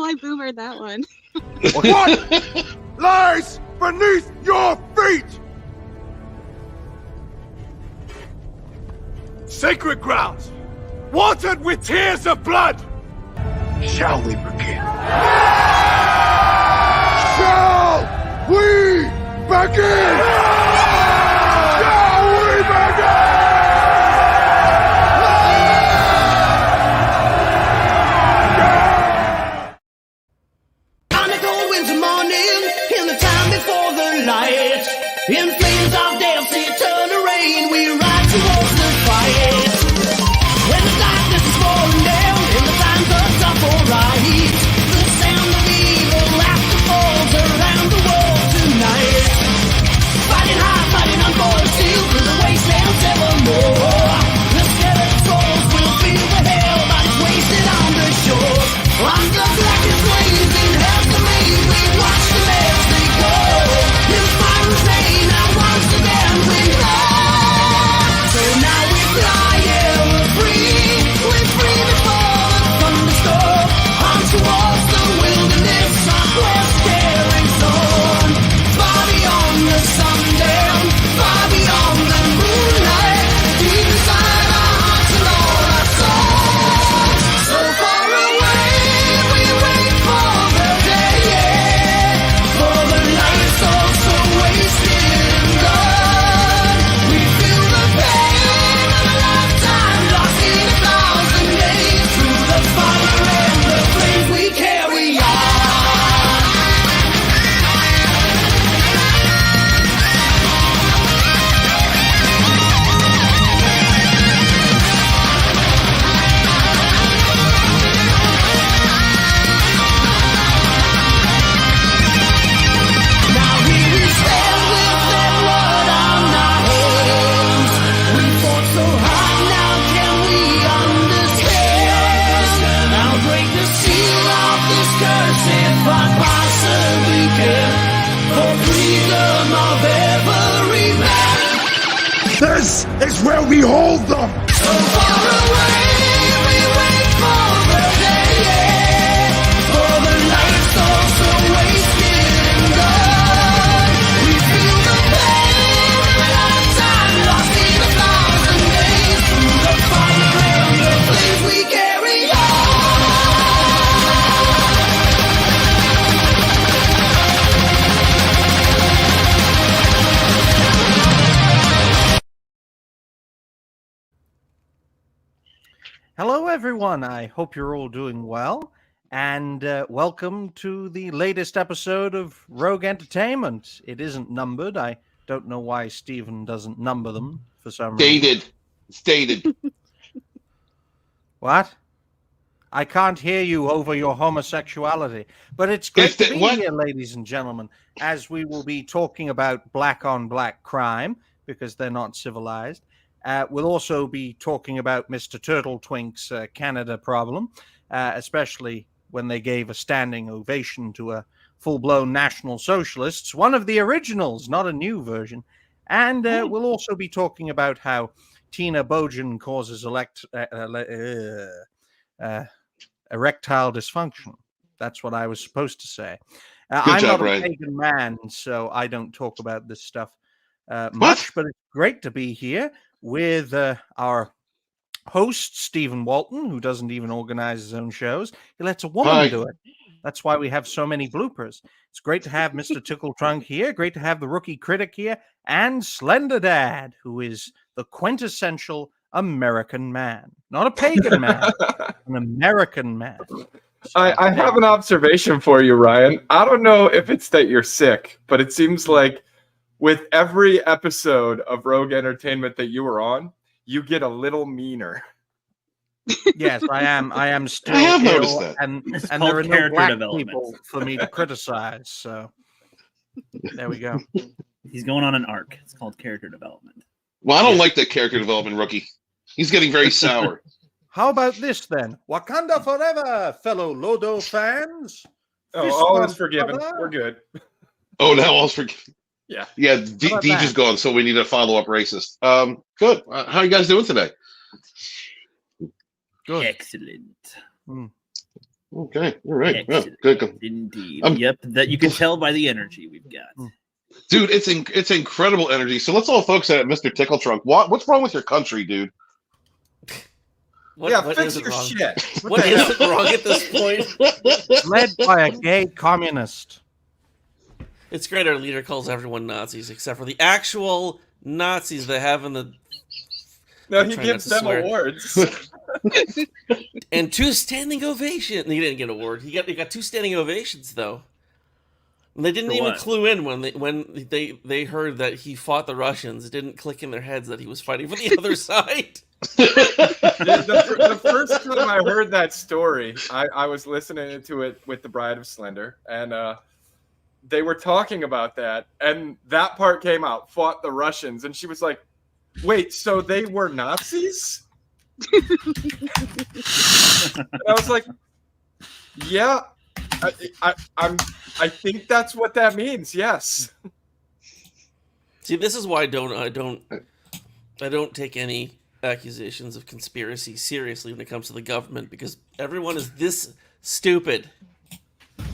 Oh, I boomered that one. What lies beneath your feet? Sacred grounds, watered with tears of blood. Shall we begin? Shall we begin? Shall we begin? On a cold winter morning, in the time before the light, in flames of dancing, turn to rain, we ride towards the fight. When the darkness is falling down, and the times are tough, alright, the sound of evil laughter falls around the world tonight. Fighting hard, fighting on for the steel, through the wastelands evermore. The skeleton souls will feel the hell bodies wasted on the shore. On the blackest waves in hell's domain, we watch them as they go. In fire rain, now once again we run. So now we fly, yeah, we're free. We're free before the thunderstorm. On towards the wilderness, our quest carries on. Far beyond the sundown, far beyond the moonlight. Deep inside our hearts and all our souls. So far away, we wait for the day, yeah. For the light souls so wasted and gone. We feel the pain of a lifetime lost in 1,000 days. Through the fire and the flames we carry on. Now here we stand with that blood on our hands. We fought so hard, now can we understand? Now break the seal of this curse if I possibly can. For freedom of every man. This is where we hold them. So far away, we wait for the day, yeah. For the light souls so wasted and gone. We feel the pain of a lifetime lost in 1,000 days. Through the fire and the flames we carry on. Hello, everyone. I hope you're all doing well. And welcome to the latest episode of Rogue Entertainment. It isn't numbered. I don't know why Stephen doesn't number them for some reason. Dated. It's dated. What? I can't hear you over your homosexuality. But it's great It's to the- be what? here, ladies and gentlemen, as we will be talking about black-on-black crime, because they're not civilized. We'll also be talking about Mr. Turtle Twink's Canada problem, especially when they gave a standing ovation to a full-blown National Socialists, one of the originals, not a new version. And we'll also be talking about how Tina Bojan causes erectile dysfunction. That's what I was supposed to say. I'm job, not a Ryan. pagan man, so I don't talk about this stuff much, but it's great to be here with our host, Stephen Walton, who doesn't even organize his own shows. He lets a woman Hi. do it. That's why we have so many bloopers. It's great to have Mr. Tickle Trunk here. Great to have the rookie critic here. And Slender Dad, who is the quintessential American man. Not a pagan man, an American man. I have an observation for you, Ryan. I don't know if it's that you're sick, but it seems like with every episode of Rogue Entertainment that you were on, you get a little meaner. Yes, I am still I have ill, noticed that. and It's there called are no character black development. people for me to criticize. So there we go. He's going on an arc. It's called character development. Well, I don't like that character development, rookie. He's getting very sour. How about this then? Wakanda forever, fellow Lodo fans. Oh, Fist all bump, is forgiven. brother. We're good. Oh, now all's forgiven. Yeah. Yeah, How about Deej is that? gone, so we need a follow-up racist. Good. How are you guys doing today? Good. Excellent. Okay, all right. Yeah, Excellent. good. Indeed. Yep, that you can tell by the energy we've got. Dude, it's incredible energy. So let's all focus on Mr. Tickle Trunk. What's wrong with your country, dude? What fix isn't your wrong? shit. What isn't wrong at this point? Led by a gay communist. It's great our leader calls everyone Nazis except for the actual Nazis they have in the... No, I'm he trying not gives to them swear. awards. And 2 standing ovation. He didn't get an award. He got 2 standing ovations though. And they didn't For even what? clue in when they heard that he fought the Russians. It didn't click in their heads that he was fighting for the other side. The first time I heard that story, I was listening to it with the Bride of Slender, and they were talking about that, and that part came out, fought the Russians, and she was like, wait, so they were Nazis? And I was like, yeah, I think that's what that means, yes. See, this is why I don't take any accusations of conspiracy seriously when it comes to the government, because everyone is this stupid.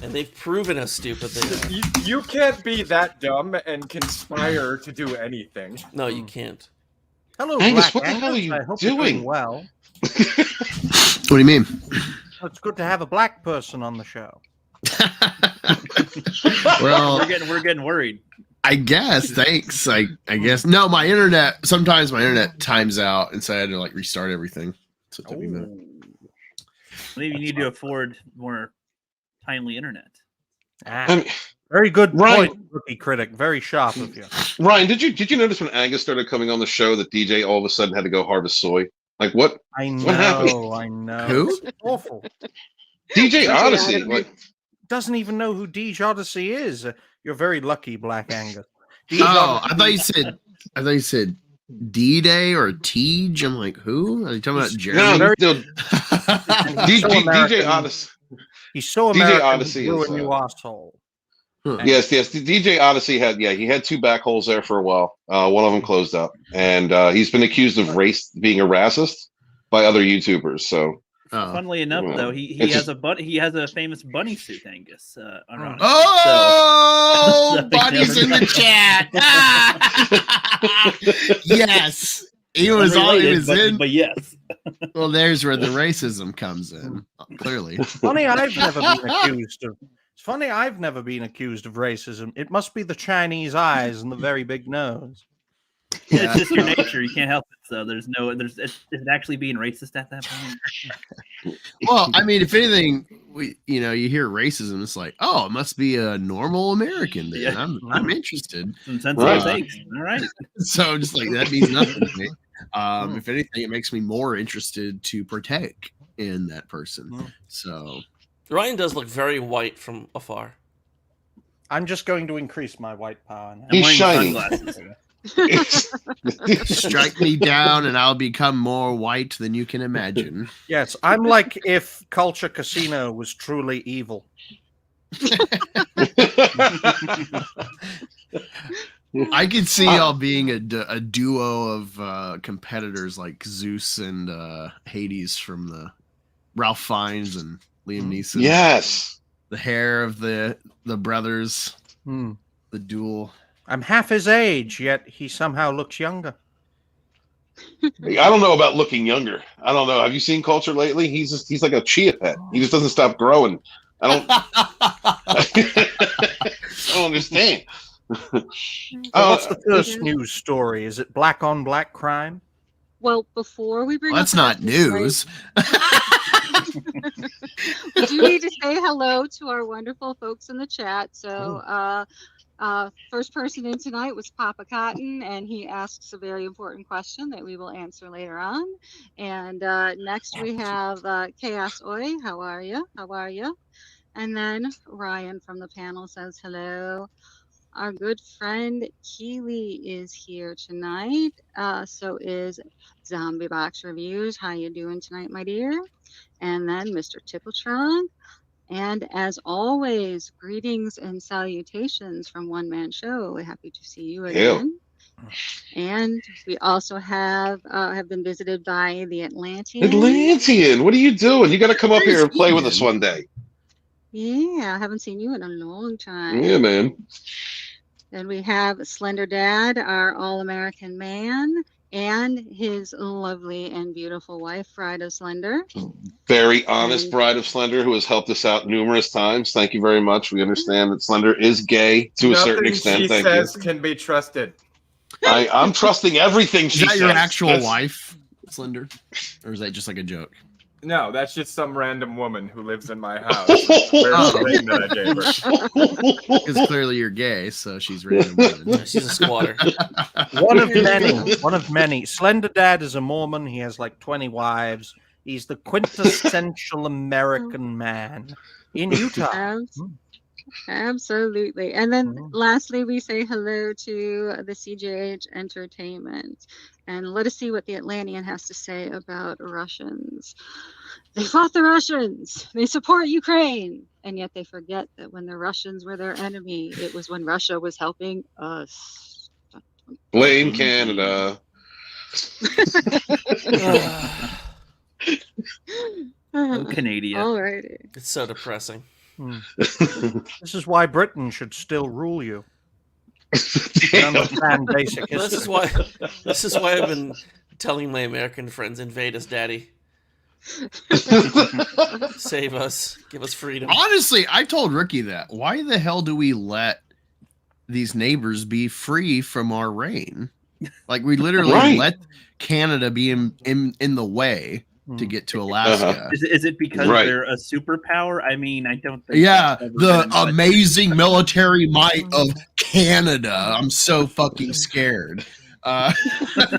And they've proven how stupid they are. You can't be that dumb and conspire to do anything. No, you can't. Hello, Angus, Black what the Angus. hell are you I hope you're doing? well. What do you mean? It's good to have a black person on the show. Well, We're getting worried. I guess. Thanks. I guess. No, my internet. Sometimes my internet times out, and so I had to like restart everything. So it took me a minute. Maybe you need to afford more timely internet. Very good Ryan- point, rookie critic. Very sharp of you. Ryan, did you notice when Angus started coming on the show that DJ all of a sudden had to go harvest soy? Like what? I What happened? know, I know. Who? It's awful. DJ Odyssey. Like, Doesn't even know who Deej Odyssey is. You're very lucky, Black Angus. Deej Oh, Odyssey- I thought you said D-Day or Teej. I'm like, who? Are you talking about no, Jeremy? no, He's so American. DJ Odyssey. He's so DJ American. Odyssey He's is, a new asshole. Yes. The DJ Odyssey he had 2 back holes there for a while. One of them closed up, and he's been accused of being a racist by other YouTubers. So, Funnily enough, well, though, he it's has a famous bunny suit, Angus. Ironically. Oh, So- Buddy's in the chat. Yes, he was in. But yes. Well, there's where the racism comes in. Clearly, Funny, I've never been accused of. It's funny, I've never been accused of racism. It must be the Chinese eyes and the very big nose. It's just your nature. You can't help it. So is it actually being racist at that point? well, I mean, if anything, you hear racism, it's like, oh, it must be a normal American. Then. Yeah. I'm interested. Some sensitive takes. All right. So just like that means nothing to me. If anything, it makes me more interested to partake in that person. So Ryan does look very white from afar. I'm just going to increase my white power now. He's I'm wearing shining. sunglasses. strike me down, and I'll become more white than you can imagine. Yes, I'm like if Culture Casino was truly evil. I could see y'all being a duo of competitors like Zeus and Hades from the Ralph Fiennes and Liam Neeson. Yes. The hair of the brothers, the duel. I'm half his age, yet he somehow looks younger. I don't know about looking younger. I don't know. Have you seen Culture lately? He's like a chia pet. He just doesn't stop growing. I don't. I don't understand. So what's the first news story? Is it black on black crime? Well, before we bring Well, that's up not news. we do need to say hello to our wonderful folks in the chat. So, first person in tonight was Papa Cotton, and he asks a very important question that we will answer later on. And next we have Chaos Oi. How are you? How are you? And then Ryan from the panel says hello. Our good friend Keely is here tonight. So is Zombie Box Reviews. How you doing tonight, my dear? And then Mr. Tickletron. And as always, greetings and salutations from One Man Show. Happy to see you again. And we also have been visited by the Atlantean. Atlantean, what are you doing? You got to come up here and play with us one day. Yeah, I haven't seen you in a long time. Yeah, man. Then we have Slender Dad, our all-American man, and his lovely and beautiful wife, Bride of Slender. Very honest And- Bride of Slender who has helped us out numerous times. Thank you very much. We understand that Slender is gay to a certain extent. She Thank says you. can be trusted. I'm trusting everything Is she that says. your actual That's- wife, Slender? Or is that just like a joke? No, that's just some random woman who lives in my house. Wears the ring that I gave her. Because clearly you're gay, so she's random woman. She's a squatter. One of many. One of many. Slender Dad is a Mormon. He has like 20 wives. He's the quintessential American man in Utah. Absolutely. And then lastly, we say hello to the CJH Entertainment. And let us see what the Atlantean has to say about Russians. They fought the Russians. They support Ukraine. And yet they forget that when the Russians were their enemy, it was when Russia was helping us. Blame Canada. Oh, Canadian. All righty. It's so depressing. This is why Britain should still rule you. You understand basic history. This is why I've been telling my American friends, invade us, daddy. Save us. Give us freedom. Honestly, I told Ricky that. Why the hell do we let these neighbors be free from our reign? Like, we literally let Canada be in the way to get to Alaska. Is it because they're a superpower? I mean, I don't think. Yeah, the amazing military might of Canada. I'm so fucking scared. Yeah,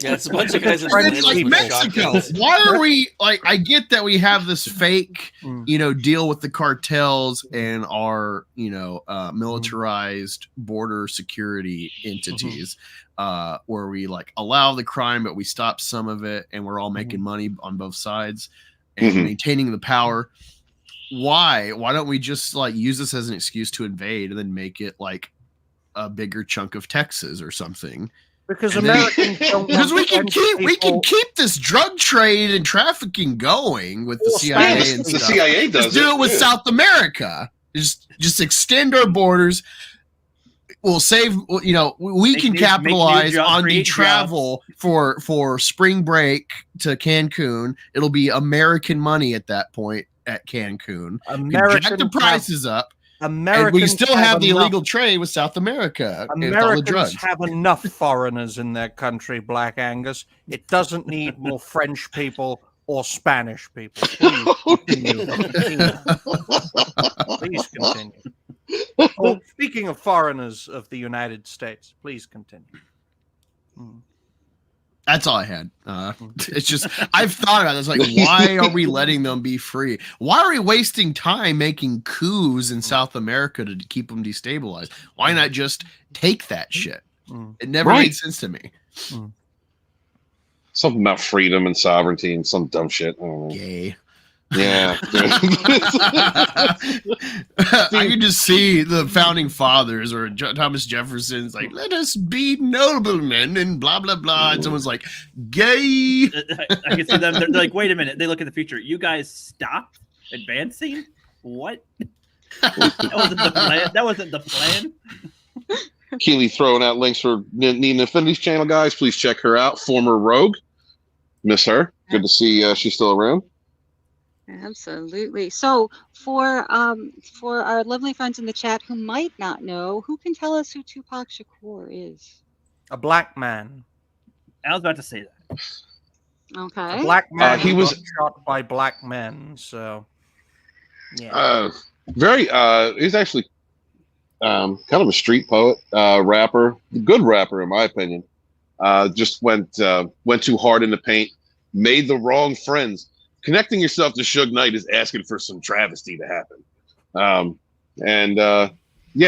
it's a bunch of guys in It's like Mexico. Why are we like? I get that we have this fake, deal with the cartels and our, militarized border security entities, where we like allow the crime, but we stop some of it, and we're all making money on both sides and maintaining the power. Why don't we just like use this as an excuse to invade and then make it like a bigger chunk of Texas or something? Because Americans don't because we can keep this drug trade and trafficking going with the CIA and stuff. The CIA does Let's do it with South America. Just extend our borders. We'll save. We can capitalize on the travel for spring break to Cancun. It'll be American money at that point at Cancun. Jack the prices up. And we still have the illegal trade with South America. Americans have enough foreigners in their country, Black Angus. It doesn't need more French people or Spanish people. Please continue. Please continue. Oh, speaking of foreigners of the United States, please continue. That's all I had. It's just, I've thought about this. Like, why are we letting them be free? Why are we wasting time making coups in South America to keep them destabilized? Why not just take that shit? It never made sense to me. Something about freedom and sovereignty and some dumb shit. I don't know. Gay. Yeah. I can just see the founding fathers or Thomas Jefferson's like, let us be noblemen and blah, blah, blah. And someone's like, gay. I can see them. They're like, wait a minute. They look at the future. You guys stopped advancing? What? That wasn't the plan. That wasn't the plan. Keely throwing out links for Nina Infinity's channel, guys. Please check her out. Former Rogue. Miss her. Good to see she's still around. Absolutely. So for our lovely friends in the chat who might not know, who can tell us who Tupac Shakur is? A black man. I was about to say that. Okay. A black man he was shot by black men. So yeah. He's actually kind of a street poet, rapper, good rapper in my opinion. Just went too hard in the paint, made the wrong friends. Connecting yourself to Suge Knight is asking for some travesty to happen.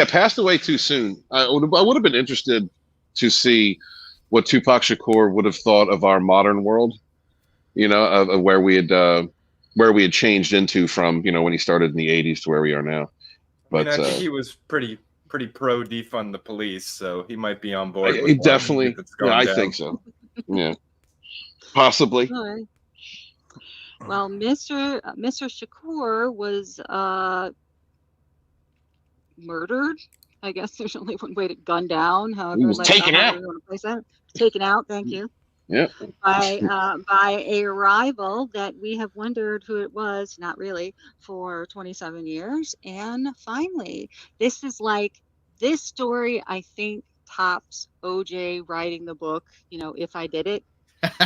Passed away too soon. I would have been interested to see what Tupac Shakur would have thought of our modern world, of where we had changed into from, when he started in the 80s to where we are now. But I think he was pretty pretty pro defund the police, so he might be on board. He with one definitely. if it's Yeah, going I down. think so. Yeah, possibly. All right. Well, Mr. Shakur was murdered. I guess there's only one way to gun down. However, He was taken out. you want to place that. Taken out. Thank you. Yeah. By a rival that we have wondered who it was, not really, for 27 years. And finally, this is like, this story, I think, tops OJ writing the book, If I Did It. If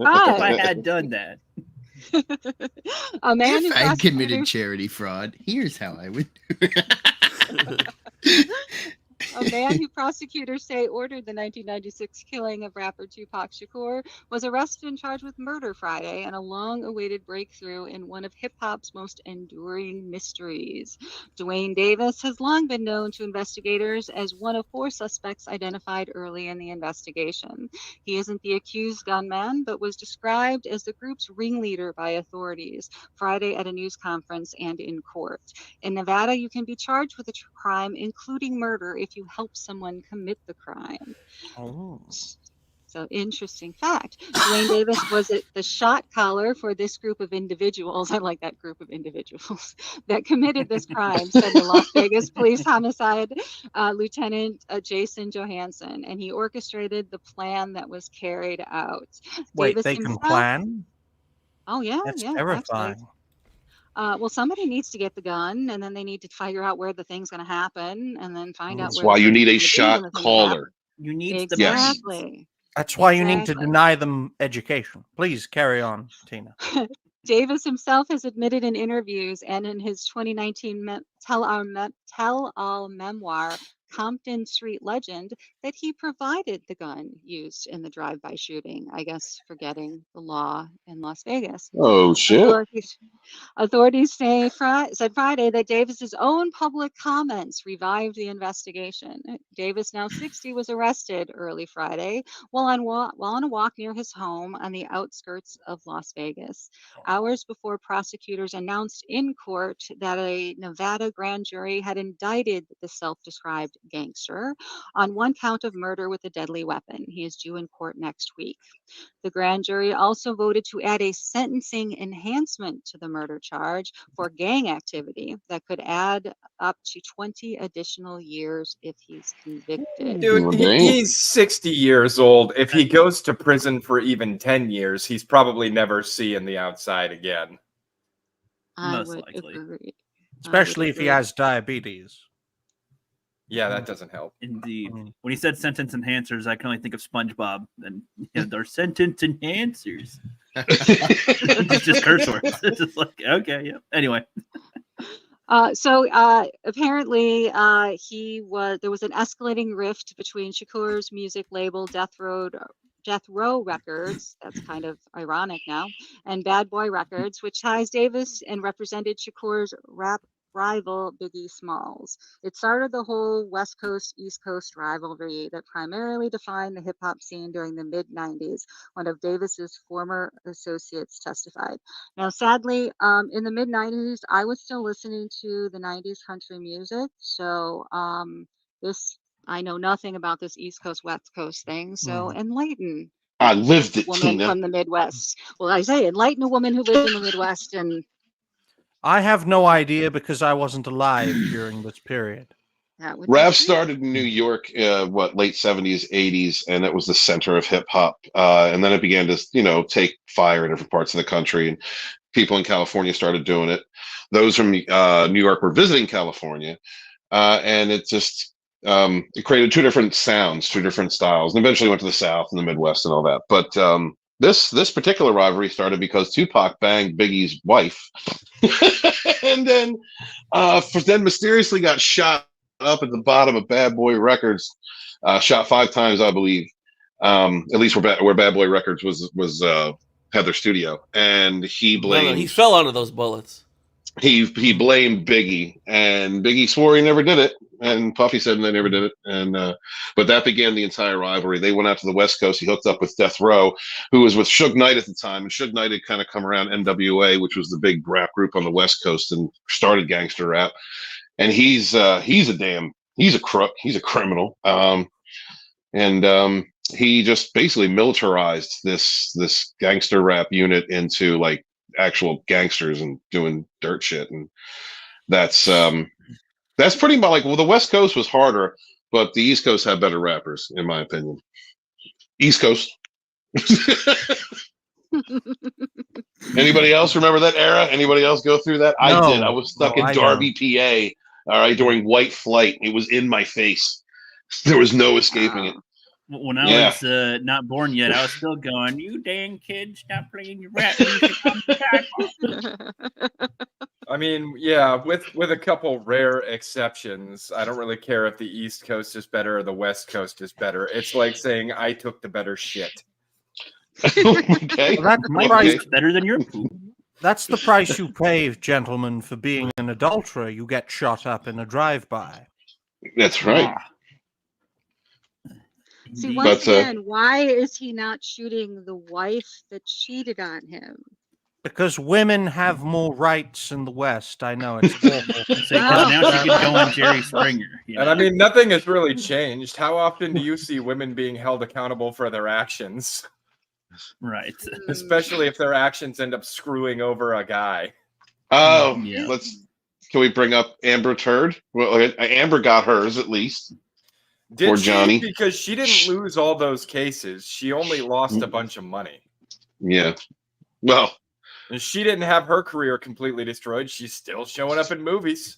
I had done that. A man If who I committed prosecutors- charity fraud, here's how I would do it. A man who prosecutors say ordered the 1996 killing of rapper Tupac Shakur was arrested and charged with murder Friday, and a long-awaited breakthrough in one of hip-hop's most enduring mysteries. Dwayne Davis has long been known to investigators as one of 4 suspects identified early in the investigation. He isn't the accused gunman, but was described as the group's ringleader by authorities Friday at a news conference and in court. In Nevada, you can be charged with a crime, including murder, if you help someone commit the crime. Oh. So, interesting fact. Dwayne Davis was the shot caller for this group of individuals. I like that group of individuals that committed this crime, said the Las Vegas police homicide lieutenant Jason Johansson, and he orchestrated the plan that was carried out. Wait, Davis they can himself- plan? Oh yeah, That's yeah, terrifying. absolutely. Well, somebody needs to get the gun, and then they need to figure out where the thing's going to happen, and then find out That's where. why the you thing's need a gonna be shot when the thing caller. You need happens. the brains. Exactly. That's why you need to Exactly. deny them education. Please carry on, Tina. Davis himself has admitted in interviews and in his 2019 tell-all memoir, Compton Street Legend, that he provided the gun used in the drive-by shooting, I guess forgetting the law in Las Vegas. Oh shit! Authorities said Friday that Davis's own public comments revived the investigation. Davis, now 60, was arrested early Friday while on a walk near his home on the outskirts of Las Vegas, hours before prosecutors announced in court that a Nevada grand jury had indicted the self-described gangster on one count of murder with a deadly weapon. He is due in court next week. The grand jury also voted to add a sentencing enhancement to the murder charge for gang activity that could add up to 20 additional years if he's convicted. Dude, he's 60 years old. If he goes to prison for even 10 years, he's probably never seeing the outside again. I Most would likely. agree. Especially if he has diabetes. Yeah, that doesn't help. Indeed. When he said sentence enhancers, I can only think of SpongeBob. And they're sentence enhancers. It's just curse words. It's just like, okay, yeah. Anyway. So apparently there was an escalating rift between Shakur's music label Death Row Records, that's kind of ironic now, and Bad Boy Records, which ties Davis and represented Shakur's rap rival Biggie Smalls. It started the whole West Coast, East Coast rivalry that primarily defined the hip hop scene during the mid-90s, one of Davis's former associates testified. Now, sadly, in the mid-90s, I was still listening to the 90s country music, so I know nothing about this East Coast, West Coast thing, so enlighten I lived it, woman Tina. from the Midwest. Well, I say enlighten a woman who lives in the Midwest, and I have no idea because I wasn't alive during this period. that would Rap started in New York, late 70s, 80s, and it was the center of hip hop. And then it began to, take fire in different parts of the country, and people in California started doing it. Those from New York were visiting California, and it just it created 2 different sounds, 2 different styles, and eventually went to the South and the Midwest and all that. But this particular rivalry started because Tupac banged Biggie's wife, and then mysteriously got shot up at the bottom of Bad Boy Records, shot 5 times, I believe, at least where Bad Boy Records was had their studio, and he blamed. No, he fell onto those bullets. He blamed Biggie, and Biggie swore he never did it, and Puffy said they never did it, and but that began the entire rivalry. They went out to the West Coast. He hooked up with Death Row, who was with Suge Knight at the time, and Suge Knight had kind of come around NWA, which was the big rap group on the West Coast, and started gangster rap. and he's a crook. He's a criminal. And he just basically militarized this gangster rap unit into like actual gangsters and doing dirt shit, and that's pretty much like, well, the West Coast was harder, but the East Coast had better rappers, in my opinion. East Coast. Anybody else remember that era? Anybody else go through that? I did. I was stuck in Darby, PA. All right, during White Flight. It was in my face. There was no escaping it. When I was not born yet, I was still going, "You dang kids, stop playing your rap music on the sidewalk." I mean, yeah, with a couple rare exceptions, I don't really care if the East Coast is better or the West Coast is better. It's like saying I took the better shit. Okay. Well, that's My poop's better than your poop. That's the price you pay, gentlemen, for being an adulterer. You get shot up in a drive-by. That's right. See, once again, why is he not shooting the wife that cheated on him? Because women have more rights in the West. I know it's awful. Because now she could go on Jerry Springer. You know? And I mean, nothing has really changed. How often do you see women being held accountable for their actions? Right. Especially if their actions end up screwing over a guy. Oh, can we bring up Amber Turd? Well, Amber got hers at least. Did she? Johnny. Because she didn't lose all those cases. She only lost a bunch of money. Yeah. Well, and she didn't have her career completely destroyed. She's still showing up in movies.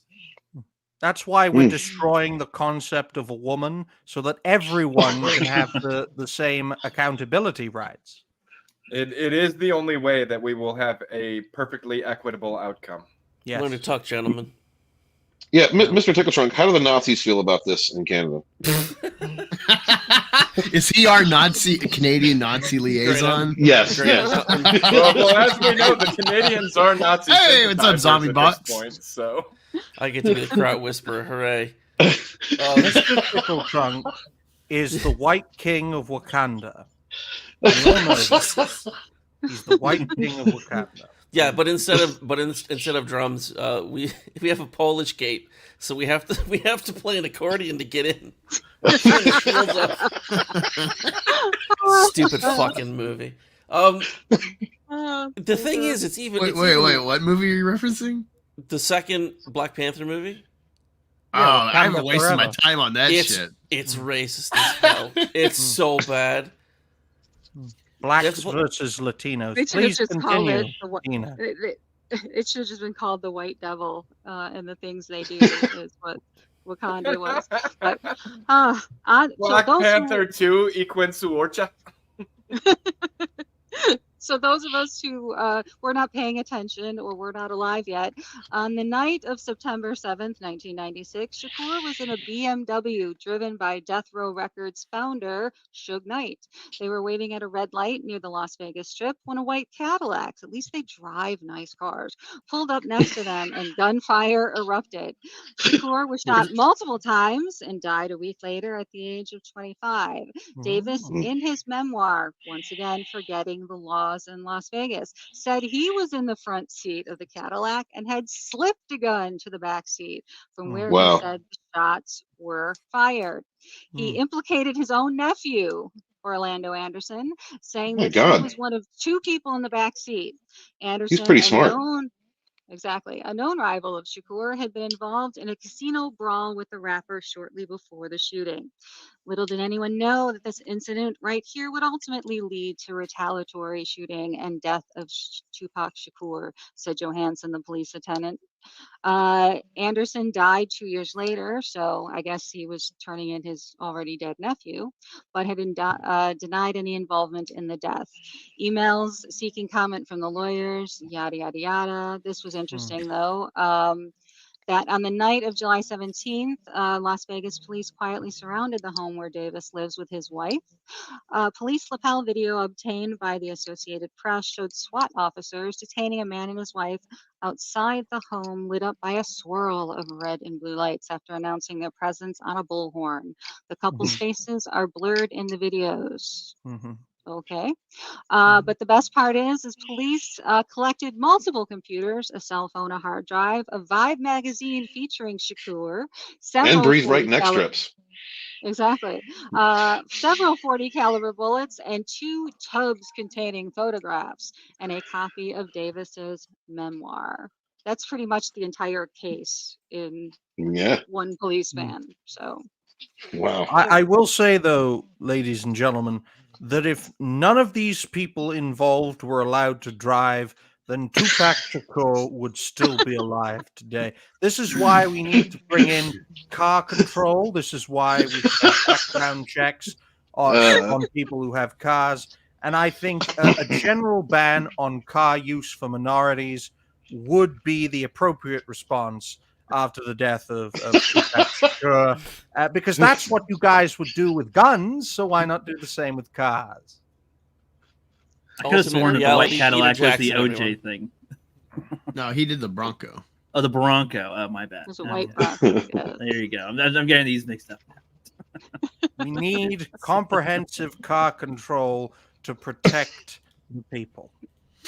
That's why we're destroying the concept of a woman, so that everyone can have the same accountability rights. It is the only way that we will have a perfectly equitable outcome. Yes. Learn to talk, gentlemen. Yeah, Mr. Tickletrunk, how do the Nazis feel about this in Canada? Is he our Canadian Nazi liaison? Yes. Well, as we know, the Canadians are Nazi. Hey, what's up, zombie bots? So I get to be the crowd whisperer. Hooray! Mr. Tickletrunk is the White King of Wakanda. We all know this. He's the White King of Wakanda. Yeah, but instead of drums, we have a Polish gate, so we have to play an accordion to get in. Stupid fucking movie. The thing is, it's even. Wait, what movie are you referencing? The second Black Panther movie. Oh, I haven't wasted my time on that shit. It's racist as hell. It's so bad. Blacks versus Latinos. Please continue, Tina. It should have just been called the White Devil, and the things they do is what Wakanda was. But, Black Panther 2 Equinsu Orcha. So those of us who were not paying attention or were not alive yet, on the night of September 7th, 1996, Shakur was in a BMW driven by Death Row Records founder, Suge Knight. They were waiting at a red light near the Las Vegas Strip when a white Cadillac, at least they drive nice cars, pulled up next to them and gunfire erupted. Shakur was shot multiple times and died a week later at the age of 25. Davis, in his memoir, once again forgetting the laws in Las Vegas, said he was in the front seat of the Cadillac and had slipped a gun to the back seat from where he said the shots were fired. He implicated his own nephew, Orlando Anderson, saying that he was one of two people in the back seat. Anderson, he's pretty smart. A known rival of Shakur, had been involved in a casino brawl with the rapper shortly before the shooting. Little did anyone know that this incident right here would ultimately lead to retaliatory shooting and death of Tupac Shakur, said Johansson, the police attendant. Anderson died 2 years later, so I guess he was turning in his already dead nephew, but had denied any involvement in the death. Emails seeking comment from the lawyers, yada, yada, yada. This was interesting, though. That on the night of July 17th, Las Vegas police quietly surrounded the home where Davis lives with his wife. Police lapel video obtained by the Associated Press showed SWAT officers detaining a man and his wife outside the home lit up by a swirl of red and blue lights after announcing their presence on a bullhorn. The couple's faces are blurred in the videos. Okay. But the best part is police collected multiple computers, a cell phone, a hard drive, a Vibe magazine featuring Shakur, And several breathe right 40 neck caliber, strips. exactly, several 40 caliber bullets, and 2 tubs containing photographs, and a copy of Davis's memoir. That's pretty much the entire case in Yeah. one police van. So Wow. I will say, though, ladies and gentlemen, that if none of these people involved were allowed to drive, then Tupac Shakur would still be alive today. This is why we need to bring in car control. This is why we should have background checks on people who have cars. And I think a general ban on car use for minorities would be the appropriate response after the death of Tupac Shakur, because that's what you guys would do with guns. So why not do the same with cars? I could have sworn that the white reality, Cadillac Peter was the Jackson, OJ everyone. thing. No, he did the Bronco. Oh, the Bronco. Oh, my bad. it was a Oh, white yeah. box. Yeah. There you go. I'm getting these mixed up. We need comprehensive car control to protect the people.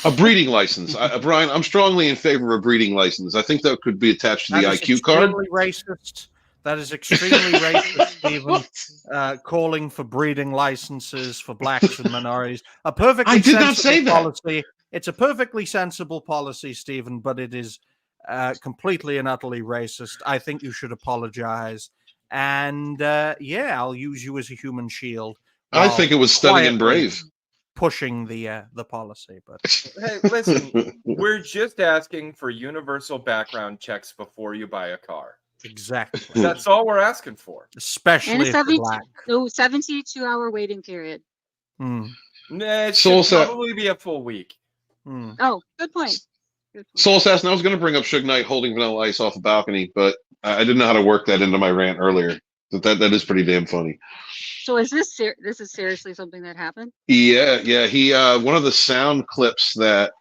A breeding license. Brian, I'm strongly in favor of a breeding license. I think that could be attached to the That is IQ card. extremely racist. That is extremely racist, Stephen. Calling for breeding licenses for blacks and minorities. A perfectly I did not sensible say that. policy. It's a perfectly sensible policy, Stephen, but it is completely and utterly racist. I think you should apologize. And yeah, I'll use you as a human shield. I think it was stunning and quietly brave. pushing the policy, but Hey, listen, we're just asking for universal background checks before you buy a car. exactly, That's all we're asking for. especially And a if you're 72, black. 72-hour waiting period. Hmm, Nah, it Soul should Sa- probably be a full week. hmm. Oh, good point. Good point. Soul Assassin, I was going to bring up Suge Knight holding Vanilla Ice off a balcony, but I didn't know how to work that into my rant earlier. That is pretty damn funny. So is this this is seriously something that happened? Yeah. He one of the sound clips that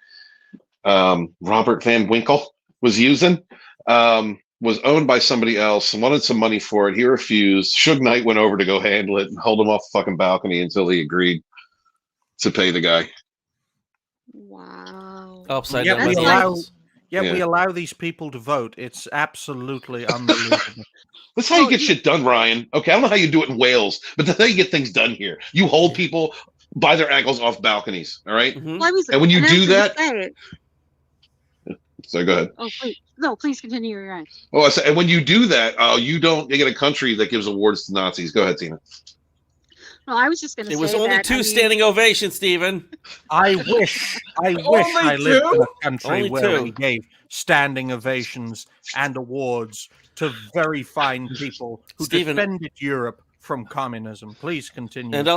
Robert Van Winkle was using was owned by somebody else and wanted some money for it. He refused. Suge Knight went over to go handle it and hold him off the fucking balcony until he agreed to pay the guy. Wow. Upside Yeah, down by we the allow- ankles. Yeah, we Yeah. allow these people to vote. It's absolutely unbelievable. That's how you get shit done, Ryan. Okay, I don't know how you do it in Wales, but that's how you get things done here. You hold people by their ankles off balconies, all right? Mhm. Well, And when you I do was that- gonna say- So go ahead. oh, please, no, please continue your rant. Oh, I said, and when you do that, you get a country that gives awards to Nazis. Go ahead, Tina. No, I was just going to say It was only that, 2 standing ovations, Stephen. I wish Only I lived in two? a country Only where 2. we gave standing ovations and awards to very fine people who Stephen- defended Europe from communism. Please continue. And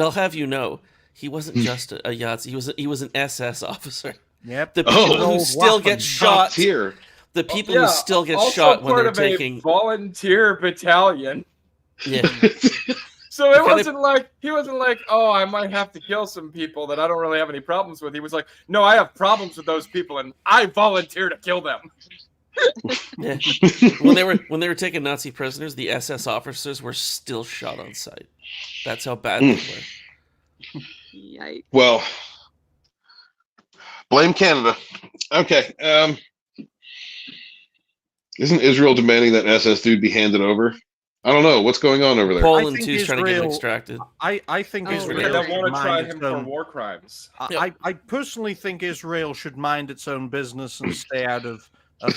I'll have you know, he wasn't just a Yahtzee. He was an SS officer. Yep. The people Oh. who still get shot. Here. The people Yeah, who still get also shot when part they're of a taking. volunteer battalion. Yeah. So it Kind of- wasn't like he wasn't like, oh, I might have to kill some people that I don't really have any problems with. He was like, no, I have problems with those people, and I volunteer to kill them. Yeah. when they were taking Nazi prisoners, the SS officers were still shot on sight. That's how bad they were. Yikes. Well, blame Canada. Okay. Isn't Israel demanding that SS dude be handed over? I don't know. What's going on over there? Poland think too is trying to get him Israel- extracted. I think Oh, Israel Because I should want to try mind him its for own- war crimes. I personally think Israel should mind its own business and stay out of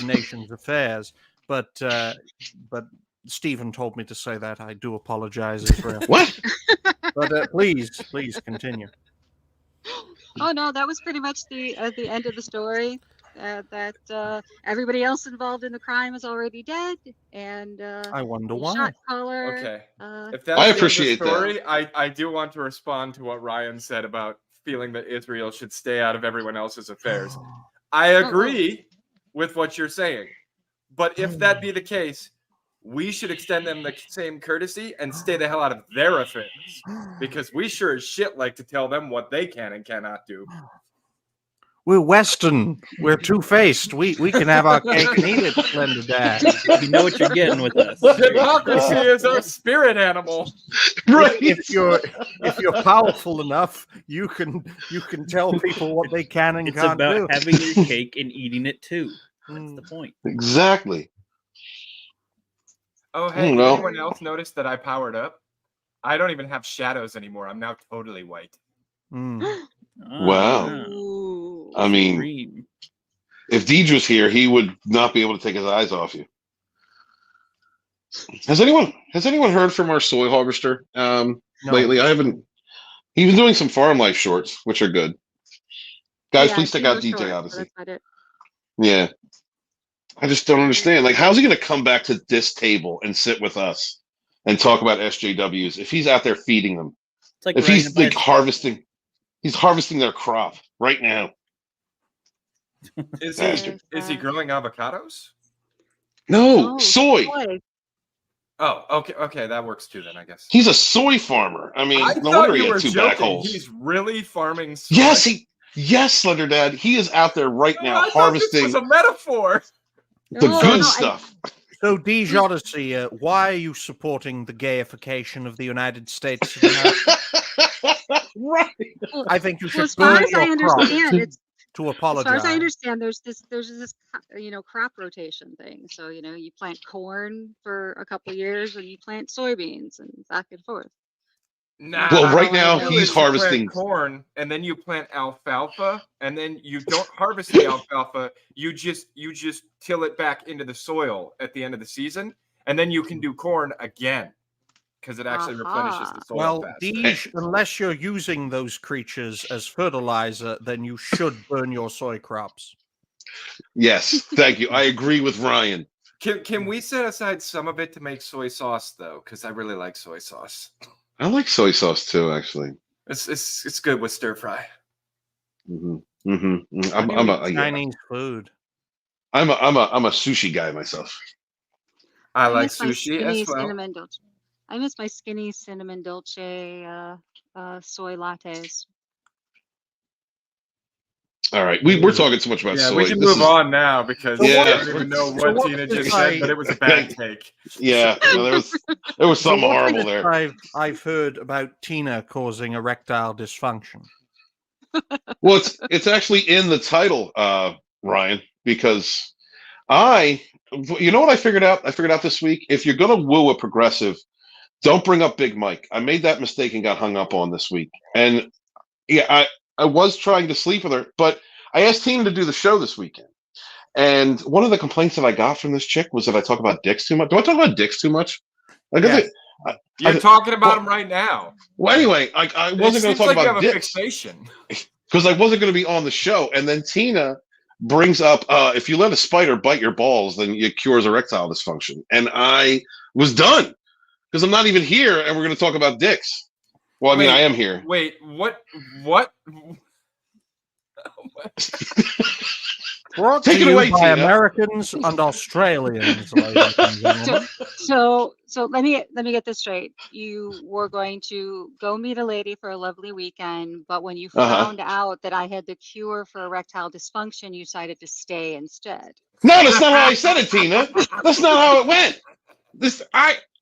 nations' affairs. But Stephen told me to say that. I do apologize, Israel. What? But please continue. Oh no, that was pretty much the end of the story. That everybody else involved in the crime is already dead, and I wonder the why. shot caller. Okay. Uh, If that's I the end of the appreciate that. story, I do want to respond to what Ryan said about feeling that Israel should stay out of everyone else's affairs. I agree with what you're saying. But if that be the case, we should extend them the same courtesy and stay the hell out of their affairs. Because we sure as shit like to tell them what they can and cannot do. We're Western. We're two-faced. We can have our cake and eat it, slender dad. You know what you're getting with us. Democracy is our spirit animal. Right. If you're powerful enough, you can tell people what they can and It's can't about do. having your cake and eating it too. That's the point. Exactly. Oh, hey, did no. anyone else notice that I powered up? I don't even have shadows anymore. I'm now totally white. Mm. Wow. Ooh. I mean, Dream. if Deidre's here, he would not be able to take his eyes off you. Has anyone heard from our soy harvester No. lately? I haven't. He's been doing some farm life shorts, which are good. Guys, Yeah, please check two out more DJ shorts, but Odyssey. that's about it. Yeah. I just don't understand. Like, how's he going to come back to this table and sit with us and talk about SJWs if he's out there feeding them? It's like If riding he's a like bicycle. he's harvesting their crop right now. Is Bastard. he growing avocados? No, Oh, soy. boy. Oh, okay, that works too then, I guess. He's a soy farmer. I mean, I no thought wonder he you had were 2 back joking. holes. He's really farming soy. Yes, Slender Dad. He is out there right Oh, now I thought harvesting this was a metaphor. the No, good no, stuff. So, DJ Odyssey, why are you supporting the gayification of the United States of America? Right. I think you Well, should as far burn as I your crop understand, it's to as far as I apologize. understand, there's this crop rotation thing. So you plant corn for a couple of years, and you plant soybeans, and back and forth. Nah. Well, right all I now know. he's You plant harvesting. corn, and then you plant alfalfa, and then you don't harvest the alfalfa. You just till it back into the soil at the end of the season, and then you can do corn again because it actually replenishes the soil Well, faster. Deej, unless you're using those creatures as fertilizer, then you should burn your soy crops. Yes, thank you. I agree with Ryan. Can we set aside some of it to make soy sauce though? Because I really like soy sauce. I like soy sauce too, actually. It's good with stir fry. Mm-hmm. Mm-hmm. How do you eat Chinese food. I'm a sushi guy myself. I I like miss my sushi skinny as well. cinnamon dolce. I miss my skinny cinnamon dolce soy lattes. All right, we're talking too much about Yeah, soy. we can This move is- on now because Yeah. I don't even know what Tina just said, but it was a bad take. Yeah, well, there was something So what horrible is it there. I've heard about Tina causing erectile dysfunction. Well, it's actually in the title, Ryan, because you know what I figured out? I figured out this week. If you're gonna woo a progressive, don't bring up Big Mike. I made that mistake and got hung up on this week. And yeah, I was trying to sleep with her, but I asked Tina to do the show this weekend. And one of the complaints that I got from this chick was that I talk about dicks too much. Do I talk about dicks too much? Like, Yes. You're talking about them right now. Well, anyway, I wasn't going to Seems talk like you about have a dicks fixation. because I wasn't going to be on the show. And then Tina brings up, if you let a spider bite your balls, then it cures erectile dysfunction. And I was done because I'm not even here, and we're going to talk about dicks. Well, I mean, I am here. Wait, what? Brought Take to it you away, by Tina. Americans and Australians, ladies and gentlemen. So let me get this straight. You were going to go meet a lady for a lovely weekend, but when you found out that I had the cure for erectile dysfunction, you decided to stay instead. No, that's not how I said it, Tina. That's not how it went.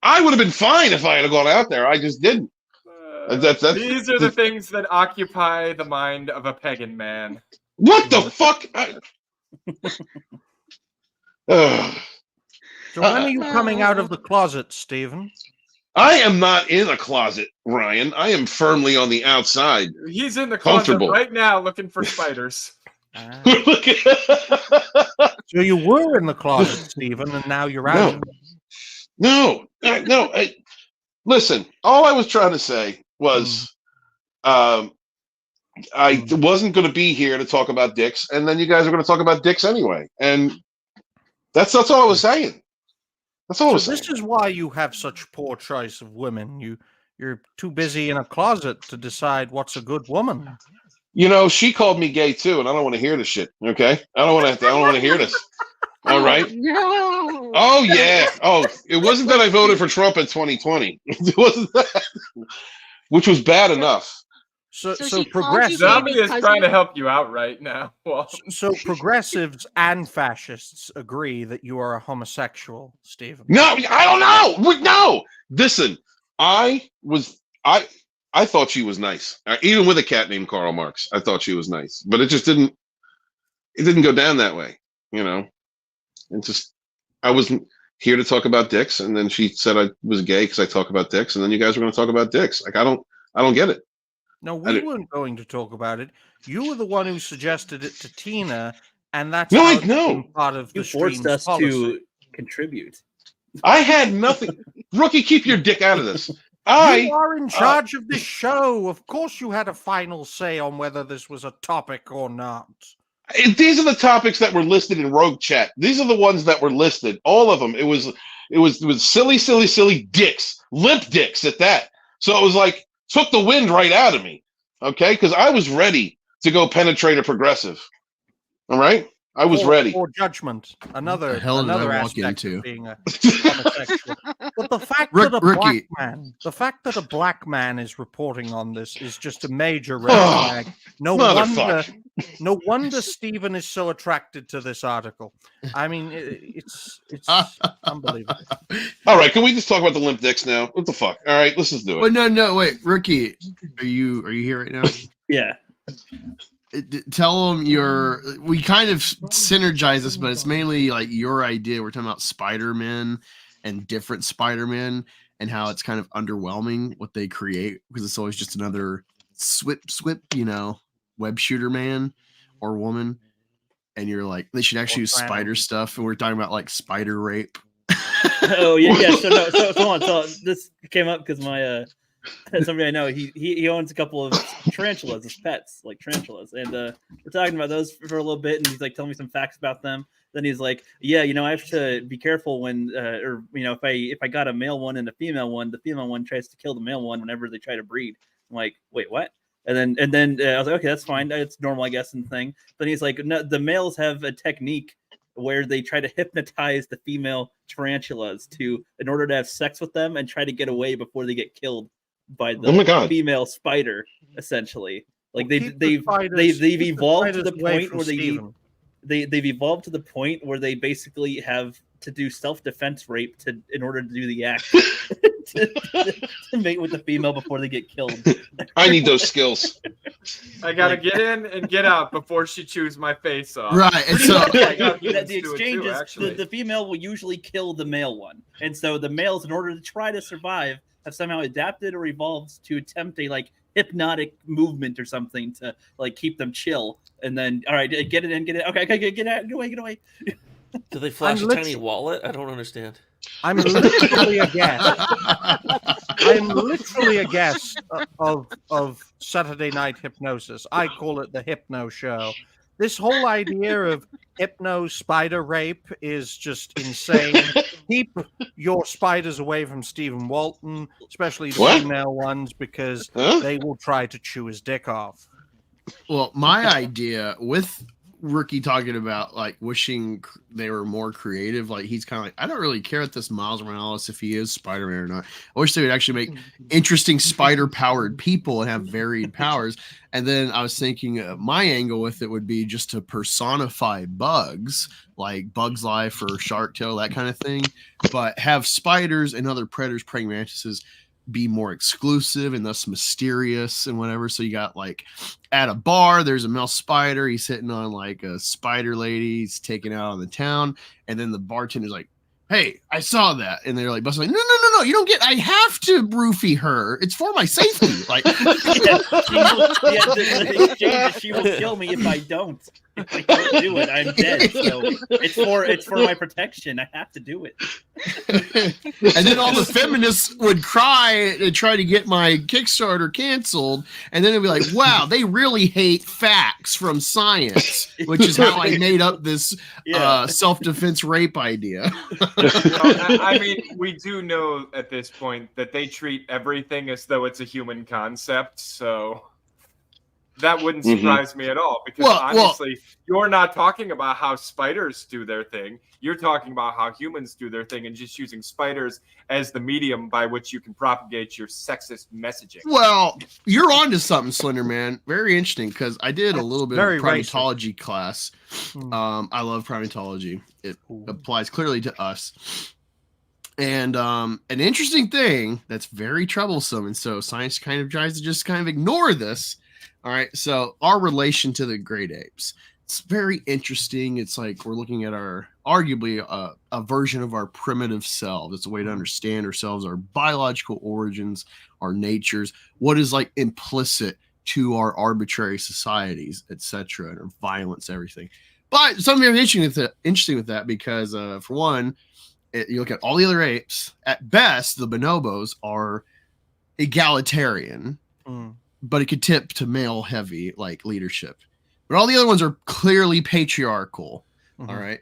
I would have been fine if I had gone out there. I just didn't. These are the things that occupy the mind of a pagan man. What the fuck? So when are you coming out of the closet, Stephen? I am not in a closet, Ryan. I am firmly on the outside. He's in the closet Comfortable. right now looking for spiders. So you were in the closet, Stephen, and now you're out. No. Listen, all I was trying to say was I wasn't going to be here to talk about dicks, and then you guys are going to talk about dicks anyway. And that's all I was saying. That's all I was saying. This is why you have such poor choice of women. You're too busy in a closet to decide what's a good woman. You know, she called me gay too, and I don't want to hear this shit. Okay, I don't want to hear this. All right. No. Oh yeah. Oh, it wasn't that I voted for Trump in 2020. It wasn't that, which was bad enough. So So she called you progressive. Zombie is because trying to you- help you out right now. Well, So progressives and fascists agree that you are a homosexual, Stephen. No, I don't know. No, listen, I thought she was nice. Even with a cat named Karl Marx, I thought she was nice, but it just didn't. It didn't go down that way, you know. And just, I was here to talk about dicks, and then she said I was gay because I talk about dicks, and then you guys were going to talk about dicks. Like I don't get it. No, we weren't going to talk about it. You were the one who suggested it to Tina, and that's No, how I it became know. part of You the forced stream's us policy. to contribute. I had nothing. Rookie, keep your dick out of this. You I are in charge of this show. Of course, you had a final say on whether this was a topic or not. these are the topics that were listed in Rogue Chat. These are the ones that were listed. All of them. It was silly dicks, limp dicks at that. So it was like took the wind right out of me. Okay, because I was ready to go penetrate a progressive. All right, I was ready. Or judgment. Another the hell did I another walk aspect into? of being a homosexual. But the fact that a black man is reporting on this is just a major red flag. No wonder Stephen is so attracted to this article. I mean, it's unbelievable. All right, can we just talk about the limp dicks now? What the fuck? All right, let's just do it. Well, no, wait, Rookie, are you here right now? Yeah. Tell them we kind of synergize this, but it's mainly like your idea. We're talking about Spider-Man and different Spider-Man and how it's kind of underwhelming what they create because it's always just another swip, web shooter man or woman. And you're like, they should actually use spider stuff. And we're talking about like spider rape. Oh yeah. So hold on. So this came up because my somebody I know, he owns a couple of tarantulas as pets, like tarantulas, and we're talking about those for a little bit, and he's like telling me some facts about them. Then he's like, yeah, I have to be careful when, if I got a male one and a female one, the female one tries to kill the male one whenever they try to breed. I'm like, wait, what? And then I was like, okay, that's fine, it's normal, I guess, and thing. Then he's like, no, the males have a technique where they try to hypnotize the female tarantulas in order to have sex with them and try to get away before they get killed by the female spider, essentially. Like they've evolved to the point where they've evolved to the point where they basically have to do self-defense rape in order to do the act to mate with the female before they get killed. I need those skills. I gotta get in and get out before she chews my face off. Right, and so the exchange is the female will usually kill the male one, and so the males, in order to try to survive, have somehow adapted or evolved to attempt a hypnotic movement or something to keep them chill. And then, all right, get it in, get it. Okay, get out, get away. Do they flash a tiny wallet? I don't understand. I'm literally a guest. I'm literally a guest of Saturday Night Hypnosis. I call it the Hypno Show. This whole idea of hypno spider rape is just insane. Keep your spiders away from Stephen Walton, especially the female ones, because they will try to chew his dick off. Well, my idea with Rookie talking about wishing they were more creative, he's kind of like, I don't really care with this Miles Morales if he is Spider-Man or not. I wish they would actually make interesting spider-powered people and have varied powers. And then I was thinking my angle with it would be just to personify bugs, like Bug's Life or Shark Tale, that kind of thing, but have spiders and other predators, praying mantises, be more exclusive and thus mysterious and whatever. So you got at a bar, there's a male spider. He's hitting on a spider lady. He's taking out on the town. And then the bartender's like, hey, I saw that. And they're busting no, you don't I have to roofie her. It's for my safety. The exchange is she will kill me if I don't. If I don't do it, I'm dead. So it's for my protection. I have to do it. And then all the feminists would cry and try to get my Kickstarter canceled. And then it'd be like, wow, they really hate facts from science, which is how I made up this self-defense rape idea. Well, I mean, we do know at this point that they treat everything as though it's a human concept. So that wouldn't Mhm. surprise me at all, because obviously you're not talking about how spiders do their thing. You're talking about how humans do their thing, and just using spiders as the medium by which you can propagate your sexist messaging. Well, you're onto something, Slender Man. Very interesting, because I did a little bit of very primatology class. Hmm. I love primatology. It applies clearly to us. And an interesting thing that's very troublesome, and so science kind of tries to just kind of ignore this. All right, so our relation to the great apes. It's very interesting. It's like we're looking at our arguably a version of our primitive self. It's a way to understand ourselves, our biological origins, our natures, what is like implicit to our arbitrary societies, etc., and our violence, everything. But something very interesting with that, because for one, you look at all the other apes. At best, the bonobos are egalitarian, but it could tip to male heavy like leadership. But all the other ones are clearly patriarchal. All right.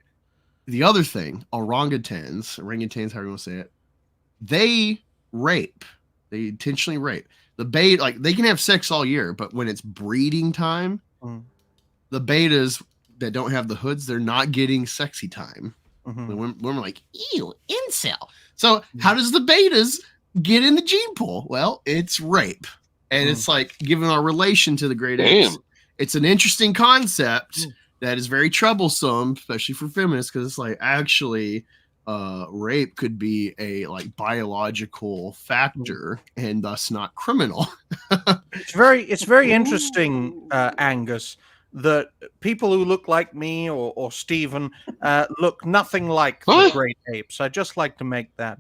The other thing, orangutans, however you want to say it, they rape. They intentionally rape. The beta, like they can have sex all year, but when it's breeding time, the betas that don't have the hoods, they're not getting sexy time. The women are like, ew, incel. So how does the betas get in the gene pool? Well, it's rape. And it's like, given our relation to the great apes, it's an interesting concept that is very troublesome, especially for feminists, because it's like, actually, rape could be a like biological factor and thus not criminal. It's very interesting, Angus, that people who look like me or Stephen look nothing like the great apes. I just like to make that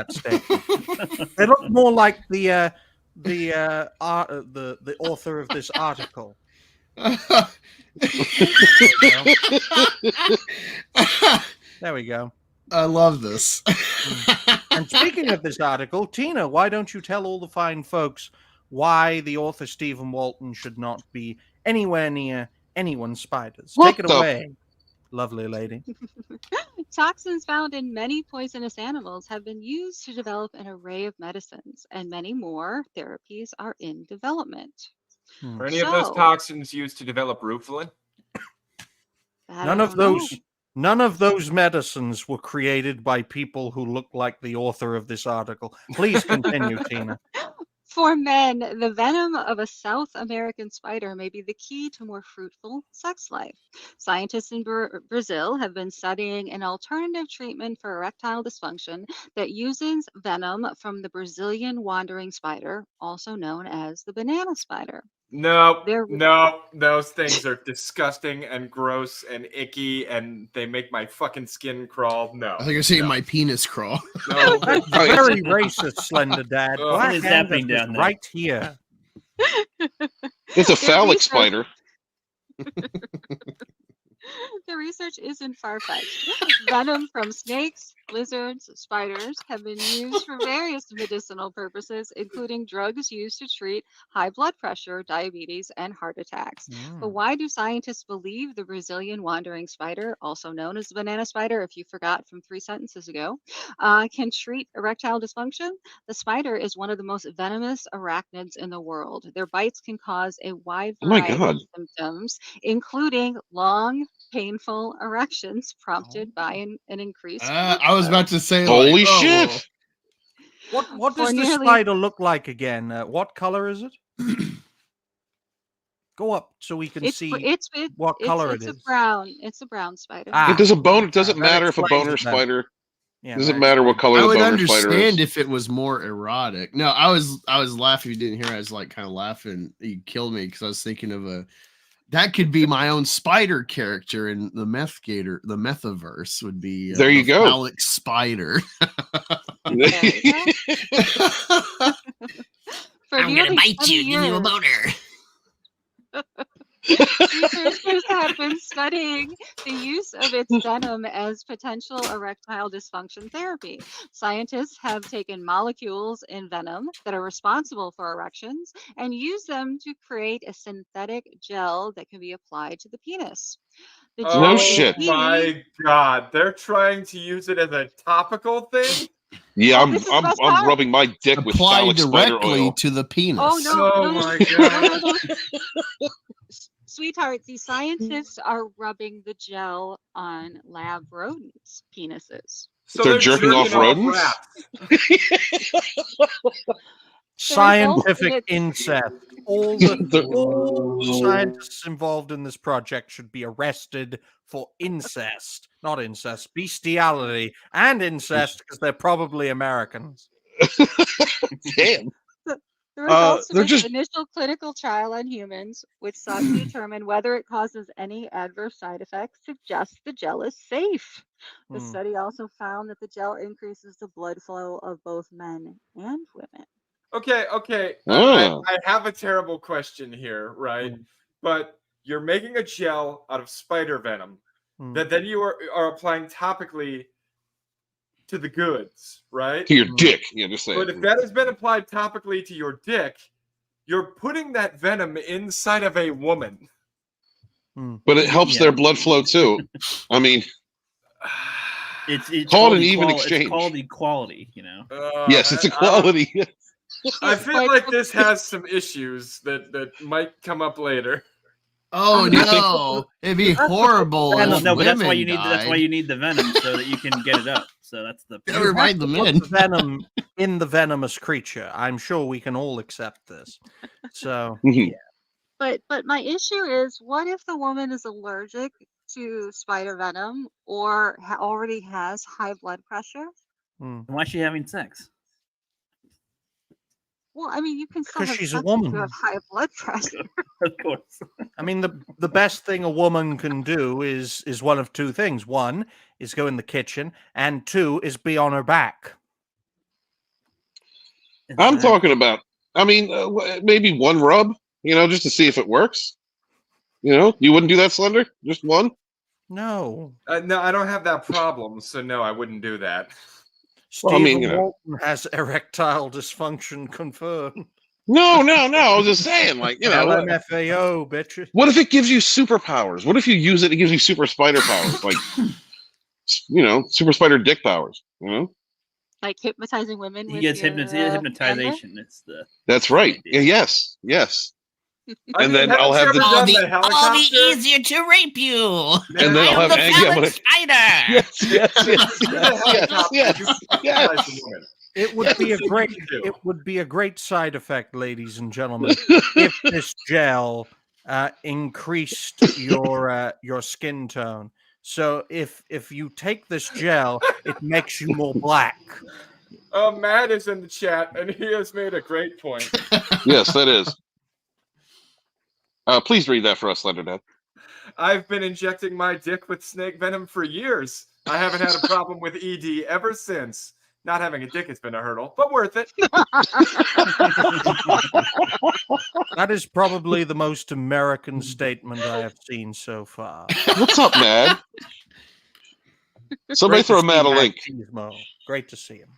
statement. They look more like the author of this article. There we go. I love this. And speaking of this article, Tina, why don't you tell all the fine folks why the author Stephen Walton should not be anywhere near anyone's spiders? Take it away, lovely lady. Toxins found in many poisonous animals have been used to develop an array of medicines, and many more therapies are in development. Are any of those toxins used to develop Rufalin? None of those medicines were created by people who look like the author of this article. Please continue, Tina. For men, the venom of a South American spider may be the key to more fruitful sex life. Scientists in Brazil have been studying an alternative treatment for erectile dysfunction that uses venom from the Brazilian wandering spider, also known as the banana spider. No, those things are disgusting and gross and icky, and they make my fucking skin crawl. No, I think you're saying my penis crawl. No, that's very racist, Slender Dad. What is happening down there? Right here. It's a phallic spider. The research isn't far-fetched. Venom from snakes, lizards, spiders have been used for various medicinal purposes, including drugs used to treat high blood pressure, diabetes, and heart attacks. But why do scientists believe the Brazilian wandering spider, also known as the banana spider, if you forgot from 3 sentences ago, can treat erectile dysfunction? The spider is one of the most venomous arachnids in the world. Their bites can cause a wide variety of symptoms, including long, painful erections prompted by an increased. I was about to say, holy shit! What does the spider look like again? What color is it? Go up so we can see what color it is. It's a brown spider. It doesn't matter if a boner spider. Yeah, doesn't matter what color I the would boner spider is. understand if it was more erotic. No, I was laughing. If you didn't hear, I was like kind of laughing. You killed me because I was thinking of that could be my own spider character in the the Methaverse would be there you go, phallic spider. I'm gonna bite you, give you a boner. Researchers have been studying the use of its venom as potential erectile dysfunction therapy. Scientists have taken molecules in venom that are responsible for erections and used them to create a synthetic gel that can be applied to the penis. The gel no shit. My God, they're trying to use it as a topical thing? Yeah, This is the I'm best I'm part. rubbing my dick with Apply phallic spider directly oil. to the penis. Oh no, Oh no, my no, god. no. Sweetheart, the scientists are rubbing the gel on lab rodents' penises. So They're jerking off rodents? rats. Scientific it's- incest. All the They're- scientists involved in this project should be arrested for incest, not incest, bestiality, and incest because they're probably Americans. Damn. The results of they're its just- initial clinical trial on humans, which sought to determine whether it causes any adverse side effects, suggests the gel is safe. The Hmm. study also found that the gel increases the blood flow of both men and women. Okay. Oh. I have a terrible question here, right? But you're making a gel out of spider venom Hmm. that then you are applying topically to the goods, right? To your dick. Yeah, just say But it. if that has been applied topically to your dick, you're putting that venom inside of a woman. But it helps their blood flow too. I mean, It's Call it called an even It's exchange. called equality, you know. yes, it's equality. I feel like this has some issues that might come up later. Oh no, it'd be horrible. Well, if no, but that's why women you need died. the venom so that you can get it up. So that's the Gotta remind the men. Put the venom in the venomous creature. I'm sure we can all accept this. So But my issue is, what if the woman is allergic to spider venom or already has high blood pressure? Why is she having sex? Well, I mean, you can still Because have she's a sex if woman. you have high blood pressure. Of course. I mean, the best thing a woman can do is one of two things. One is go in the kitchen, and two is be on her back. I'm talking about, I mean, maybe one rub, just to see if it works. You wouldn't do that, Slender? Just one? No. No, I don't have that problem, so no, I wouldn't do that. Well, I Stephen mean, Walton has erectile dysfunction confirmed. No. I was just saying, LMFAO, bitch. What if it gives you superpowers? What if you use it? It gives you super spider powers, like, super spider dick powers. Like hypnotizing women. He with gets your, hypnotization. It's the That's right. Yes. I And mean, then I'll have haven't you ever the. done the helicopter? easier to rape you. And then I'll have the Angie. phallic spider. Yes. It would be a great side effect, ladies and gentlemen, if this gel increased your skin tone. So if you take this gel, it makes you more black. Matt is in the chat, and he has made a great point. Yes, that is. Please read that for us, Slender Dad. I've been injecting my dick with snake venom for years. I haven't had a problem with ED ever since. Not having a dick has been a hurdle, but worth it. That is probably the most American statement I have seen so far. What's up, Mad? Somebody throw Matt a link. Great to see him.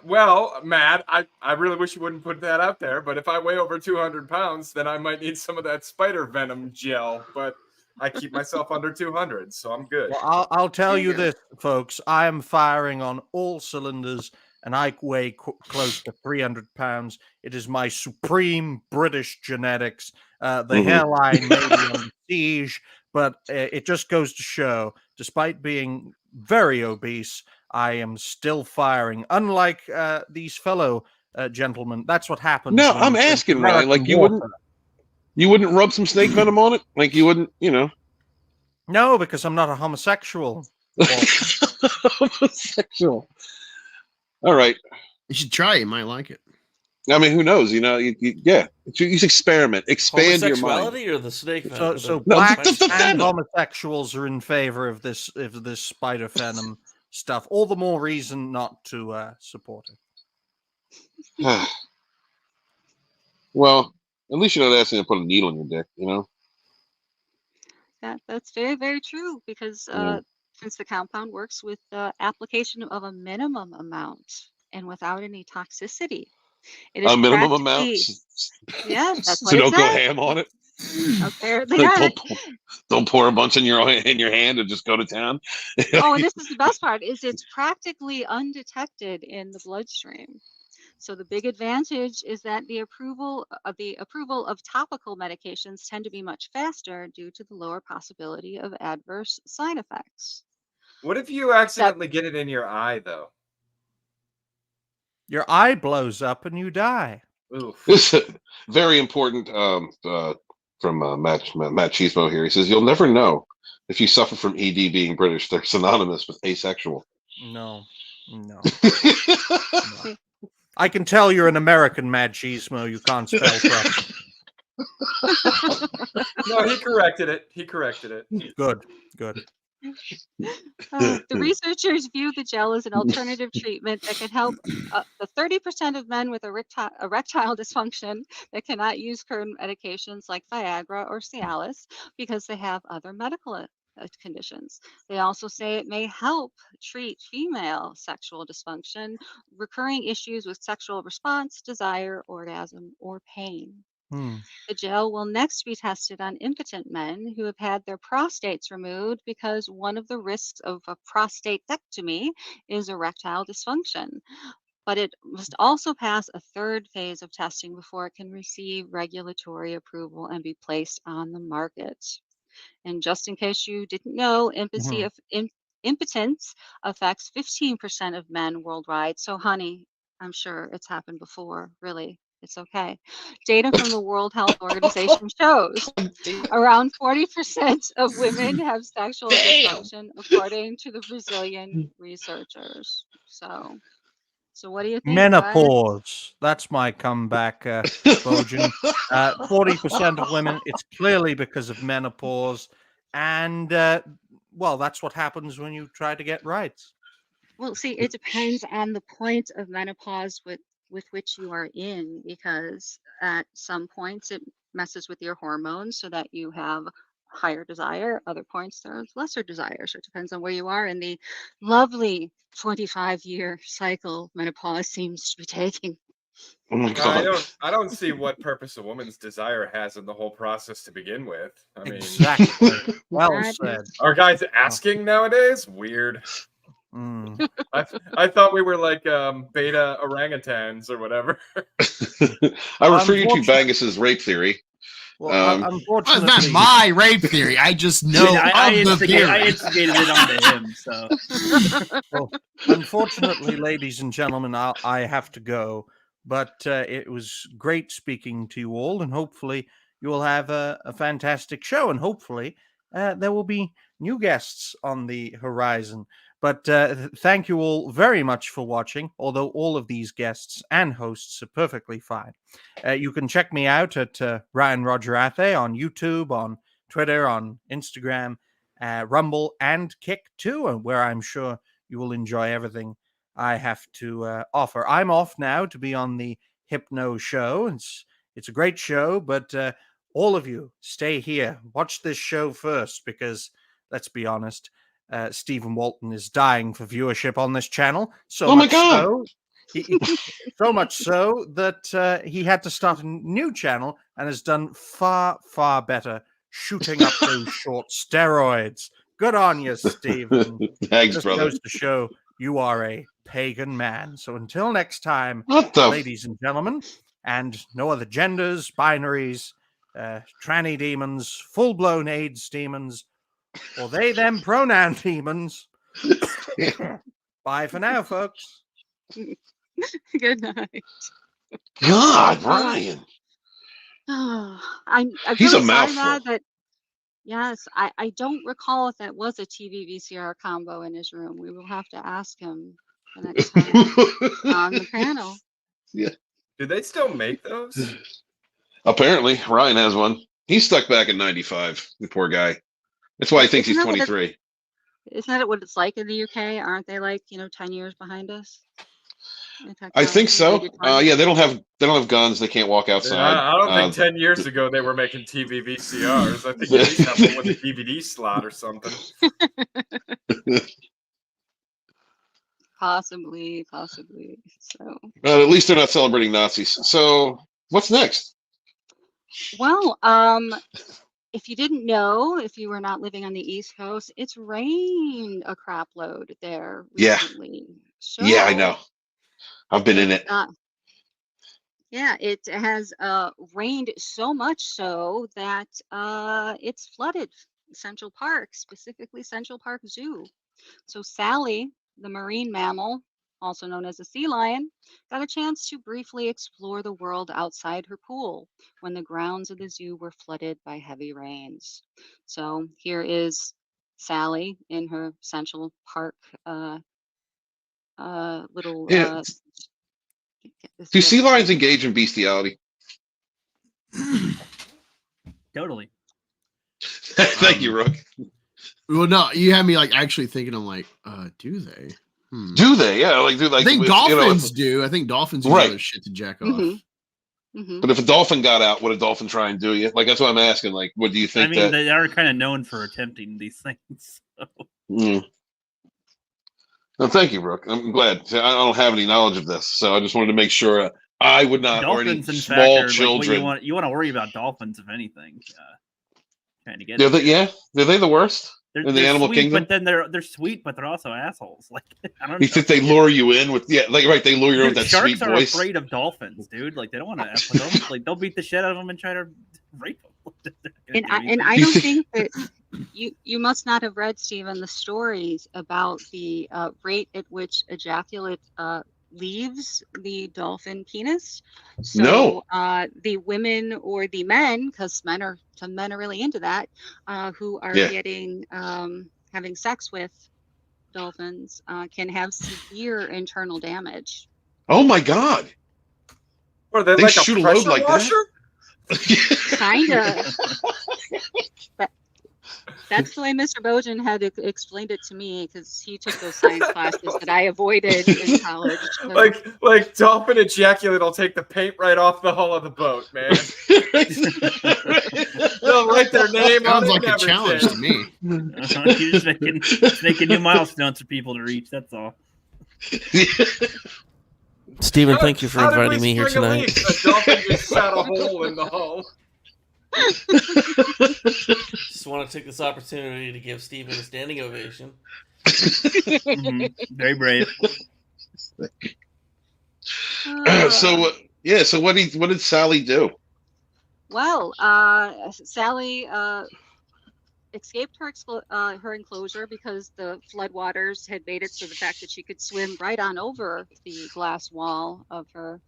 Well, Matt, I really wish you wouldn't put that out there, but if I weigh over 200 pounds, then I might need some of that spider venom gel, but I keep myself under 200, so I'm good. Well, I'll tell you this, folks. I am firing on all cylinders, and I weigh close to 300 pounds. It is my supreme British genetics. The hairline may be on siege, but it just goes to show, despite being very obese, I am still firing. Unlike these fellow gentlemen, that's what happens. No, I'm asking, Ryan. Like you wouldn't rub some snake venom on it? Like you wouldn't, No, because I'm not a homosexual. Homosexual. All right. You should try. You might like it. I mean, who knows? Yeah. You experiment. Expand your mind. Homosexuality or the snake venom? So blacks and homosexuals are in favor of this spider venom stuff. All the more reason not to support it. Well, at least you're not asking to put a needle in your dick, That's very, very true, because since the compound works with application of a minimum amount and without any toxicity. It is a minimum amount? Yeah, that's what so it don't go says. ham on it? Apparently Like, not. don't pour a bunch in your hand and just go to town. Oh, and this is the best part, is it's practically undetected in the bloodstream. So the big advantage is that the approval of topical medications tend to be much faster due to the lower possibility of adverse side effects. What if you accidentally get it in your eye, though? Your eye blows up and you die. Oof. This is very important from Matt Chismo here. He says, you'll never know if you suffer from ED being British. They're synonymous with asexual. No. I can tell you're an American, Mad Cheesemo. You can't spell properly. No, he corrected it. Good. The researchers view the gel as an alternative treatment that can help the 30% of men with erectile dysfunction that cannot use current medications like Viagra or Cialis because they have other medical conditions. They also say it may help treat female sexual dysfunction, recurring issues with sexual response, desire, orgasm, or pain. The gel will next be tested on impotent men who have had their prostates removed because one of the risks of a prostatectomy is erectile dysfunction. But it must also pass a third phase of testing before it can receive regulatory approval and be placed on the market. And just in case you didn't know, impotence affects 15% of men worldwide. So, honey, I'm sure it's happened before, really. It's okay. Data from the World Health Organization shows around 40% of women have sexual dysfunction, according to the Brazilian researchers. So what do you think, Ryan? Menopause. That's my comeback, Bojan. 40% of women, it's clearly because of menopause. And, well, that's what happens when you try to get rights. Well, see, it depends on the point of menopause with which you are in, because at some points it messes with your hormones so that you have higher desire. Other points there's lesser desire. So it depends on where you are in the lovely 25-year cycle menopause seems to be taking. Oh my God. I don't see what purpose a woman's desire has in the whole process to begin with. I mean, Exactly. Well said. Are guys asking nowadays? Weird. I thought we were like beta orangutans or whatever. I refer you to Bagus's rape theory. Well, unfortunately, it's not my rape theory. I just know I instigated it onto him. So, well, unfortunately, ladies and gentlemen, I have to go. But it was great speaking to you all, and hopefully you will have a fantastic show, and hopefully there will be new guests on the horizon. But thank you all very much for watching, although all of these guests and hosts are perfectly fine. You can check me out at Ryan Roger Athe on YouTube, on Twitter, on Instagram, Rumble, and Kick too, where I'm sure you will enjoy everything I have to offer. I'm off now to be on the Hypno show. It's a great show, but all of you stay here. Watch this show first, because let's be honest, Stephen Walton is dying for viewership on this channel. So much so that he had to start a new channel and has done far, far better shooting up those short steroids. Good on you, Stephen. Thanks, Just brother. goes to show you are a pagan man. So until next time, ladies and gentlemen, and no other genders, binaries, tranny demons, full-blown AIDS demons, or they, them pronoun demons. Bye for now, folks. Good night. God, Ryan. I'm He's really a sorry, mouthful. Matt, that yes, I don't recall if that was a TV VCR combo in his room. We will have to ask him the next time on the panel. Yeah. Do they still make those? Apparently, Ryan has one. He's stuck back in '95. The poor guy. That's why he thinks he's 23. Isn't that what it's like in the UK? Aren't they like 10 years behind us? I think so. Yeah, they don't have guns. They can't walk outside. I don't think 10 years ago they were making TV VCRs. I think you at least have one with a DVD slot or something. Possibly. So. Well, at least they're not celebrating Nazis. So, what's next? Well, if you didn't know, if you were not living on the East Coast, it's rained a crap load there Yeah. recently. Yeah, I know. I've been in It's it. yeah, it has rained so much so that it's flooded Central Park, specifically Central Park Zoo. So Sally, the marine mammal, also known as a sea lion, got a chance to briefly explore the world outside her pool when the grounds of the zoo were flooded by heavy rains. So here is Sally in her Central Park little Yeah. get this Do sea lions together. engage in bestiality? Totally. Thank you, Rook. Well, no, you had me like actually thinking. I'm like, do they? Do they? Yeah, like do like. I think if, dolphins do. I think dolphins use Right. other shit to jack off. Mm-hmm. But if a dolphin got out, would a dolphin try and do you? Like that's what I'm asking. Like, what do you think? I mean, they are kind of known for attempting these things. So. No, thank you, Rook. I'm glad. I don't have any knowledge of this, so I just wanted to make sure I would not, Dolphins, or any in small fact, are children. Like, you want to worry about dolphins, if anything. Trying to get. They're they the worst in the animal sweet, kingdom. But then they're sweet, but they're also assholes. Like I don't. You think they lure you in with They lure you in with that sharks sweet are voice. afraid of dolphins, dude. Like they don't want to. They'll beat the shit out of them and try to rape them. And I don't think that you must not have read, Stephen, the stories about the rate at which ejaculate leaves the dolphin penis. So No. The women or the men, because men are really into that, who are getting having sex with dolphins can have severe internal damage. Oh my God! Or they They like shoot a a load pressure like washer? Kinda. That's the way Mr. Bojan had explained it to me, because he took those science classes that I avoided in college. So. Like dolphin ejaculate will take the paint right off the hull of the boat, man. They'll write their name on Sounds it. like a challenge to me. You're just making new milestones for people to reach. That's all. Stephen, thank you for inviting me here tonight. A dolphin just shot a hole in the hull. Just want to take this opportunity to give Stephen a standing ovation. Very brave. So what did Sally do? Well, Sally escaped her enclosure because the floodwaters had made it so the fact that she could swim right on over the glass wall of her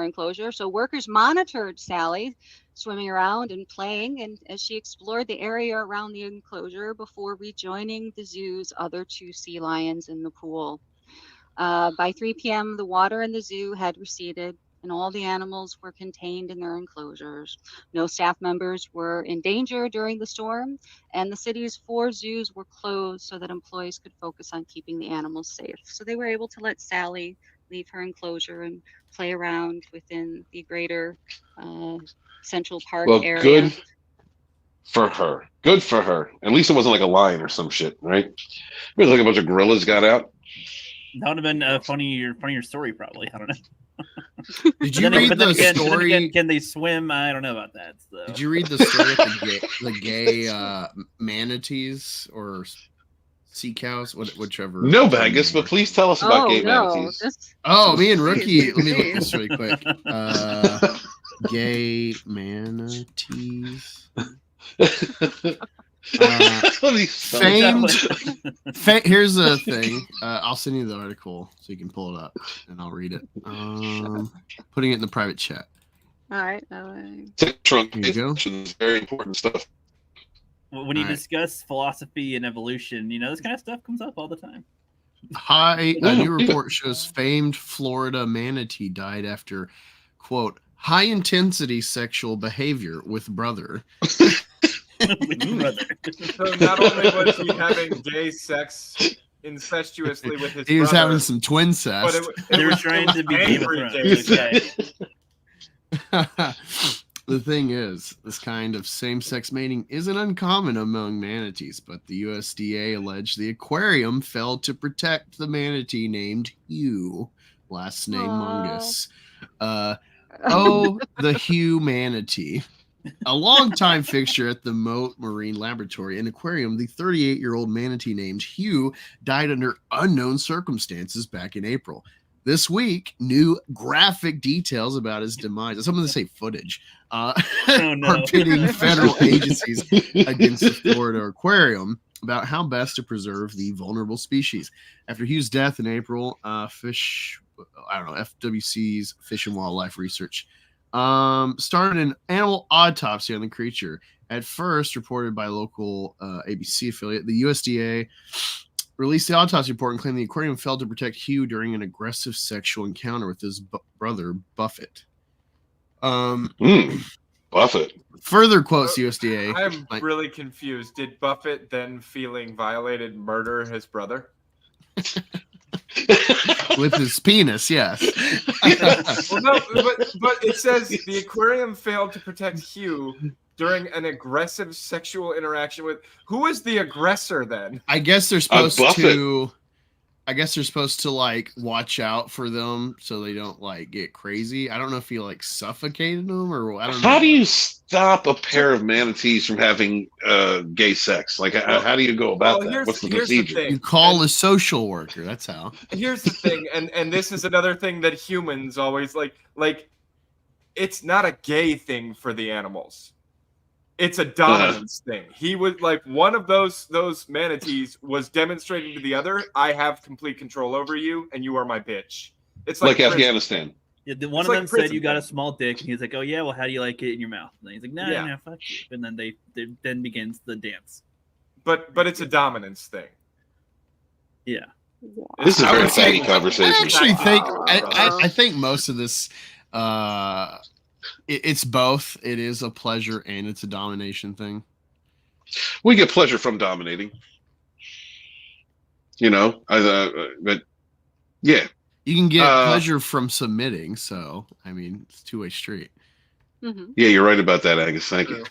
enclosure. So workers monitored Sally swimming around and playing, and as she explored the area around the enclosure before rejoining the zoo's other 2 sea lions in the pool. By 3 p.m., the water in the zoo had receded, and all the animals were contained in their enclosures. No staff members were in danger during the storm, and the city's 4 zoos were closed so that employees could focus on keeping the animals safe. So they were able to let Sally leave her enclosure and play around within the greater Central Park area. Good for her. Good for her. At least it wasn't like a lion or some shit, right? It was like a bunch of gorillas got out. That would have been a funnier story, probably. I don't know. Did you read the story? Again, can they swim? I don't know about that. So. Did you read the story of the gay manatees or sea cows, whichever? No, Bagus, but please tell us about gay manatees. Me and Rookie. Let me look this really quick. Gay manatees. Here's the thing. I'll send you the article so you can pull it up and I'll read it. Putting it in the private chat. All right. Trunk. Here you go. Very important stuff. When you discuss philosophy and evolution, this kind of stuff comes up all the time. A new report shows famed Florida manatee died after, quote, high intensity sexual behavior with brother. So not only was he having gay sex incestuously with his he was brother, having some twin sex. They were trying to be angry gay. The thing is, this kind of same-sex mating isn't uncommon among manatees, but the USDA alleged the aquarium failed to protect the manatee named Hugh, last name Mungus. The Hugh manatee. A longtime fixture at the Moat Marine Laboratory and Aquarium, the 38-year-old manatee named Hugh died under unknown circumstances back in April. This week, new graphic details about his demise, some of them say footage, are pitting federal agencies against the Florida Aquarium about how best to preserve the vulnerable species. After Hugh's death in April, FWC's Fish and Wildlife Research started an animal autopsy on the creature. At first, reported by local ABC affiliate, the USDA released the autopsy report and claimed the aquarium failed to protect Hugh during an aggressive sexual encounter with his brother, Buffett. Buffett. Further quotes the USDA. I'm really confused. Did Buffett then, feeling violated, murder his brother? With his penis, yes. Well, no, but it says the aquarium failed to protect Hugh during an aggressive sexual interaction with. Who is the aggressor then? I guess they're supposed to. I guess they're supposed to like watch out for them so they don't like get crazy. I don't know if he like suffocated them or I don't know. How do you stop a pair of manatees from having gay sex? Like, how do you go about that? What's the procedure? You call a social worker. That's how. Here's the thing, and this is another thing that humans always like. It's not a gay thing for the animals. It's a dominance thing. He was like one of those manatees was demonstrating to the other, I have complete control over you, and you are my bitch. It's like Afghanistan. Yeah, one of them said you got a small dick, and he's like, "Oh yeah, well, how do you like it in your mouth?" And he's like, "No, fuck you." And then then begins the dance. But it's a dominance thing. Yeah. This is a very fatty conversation. I actually think I think most of this. It's both. It is a pleasure and it's a domination thing. We get pleasure from dominating. But yeah. You can get pleasure from submitting. So, I mean, it's a two-way street. Mm-hmm. Yeah, you're right about that, Angus. Thank you.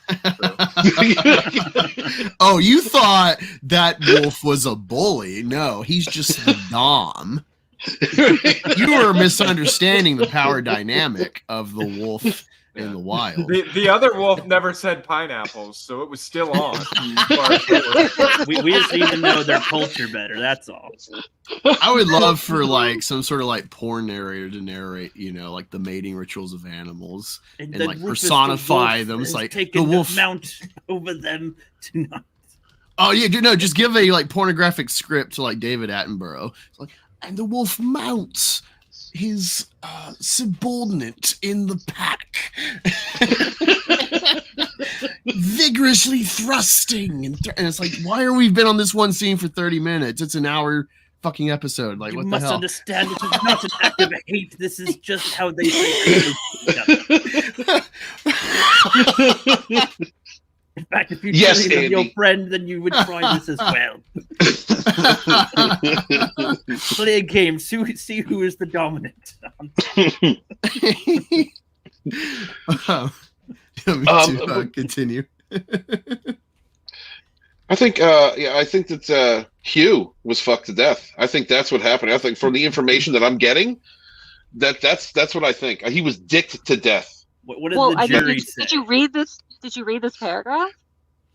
Oh, you thought that wolf was a bully. No, he's just the dom. You were misunderstanding the power dynamic of the wolf in the wild. The other wolf never said pineapples, so it was still on. we just need to know their culture better. That's all. I would love for like some sort of like porn narrator to narrate, like the mating rituals of animals and like personify them. It's like the wolf mount over them tonight. Oh yeah, no, just give a like pornographic script to like David Attenborough. It's like, and the wolf mounts his subordinate in the pack, vigorously thrusting, and it's like, why are we been on this one scene for 30 minutes? It's an hour fucking episode. Like, you what the must hell? Understand, this is not an act of hate. This is just how they say it. In fact, if you truly love your friend, then you would try this as well. Play a game. See who is the dominant. Continue. I think that Hugh was fucked to death. I think that's what happened. I think from the information that I'm getting, that's what I think. He was dicked to death. What did the jury say? Did you read this? Did you read this paragraph?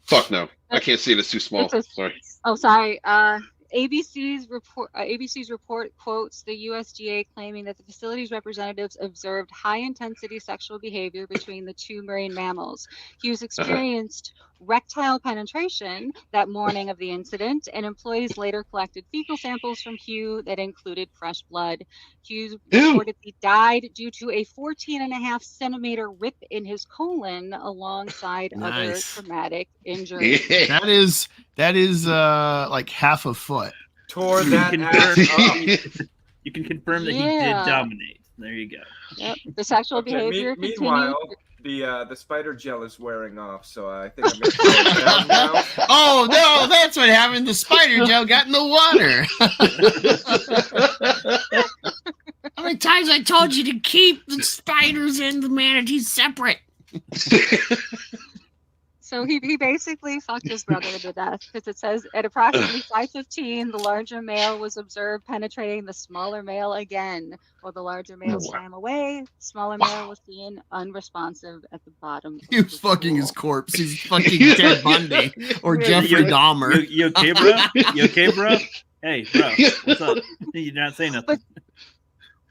Fuck no, I can't see it. It's too small. Sorry. Oh, sorry. ABC's report quotes the USDA claiming that the facility's representatives observed high-intensity sexual behavior between the two marine mammals. Hughes experienced rectile penetration that morning of the incident, and employees later collected fecal samples from Hugh that included fresh blood. Hughes reportedly died due to a 14.5-centimeter rip in his colon alongside other traumatic injuries. Yeah. That is like half a foot. Tore that ass up. You can confirm that he did dominate. There you go. Yep. The sexual behavior meanwhile, the spider gel is wearing off, so I think I'm going to close it down now. Oh no, that's what happened. The spider gel got in the water. How many times I told you to keep the spiders and the manatees separate? So he basically fucked his brother to death because it says at approximately 5:15, the larger male was observed penetrating the smaller male again. While the larger male swam away, the smaller male was seen unresponsive at the bottom. He was fucking his corpse. He's fucking Ted Bundy or Jeffrey Dahmer. You okay, bro? You okay, bro? Hey, bro, what's up? You're not saying nothing.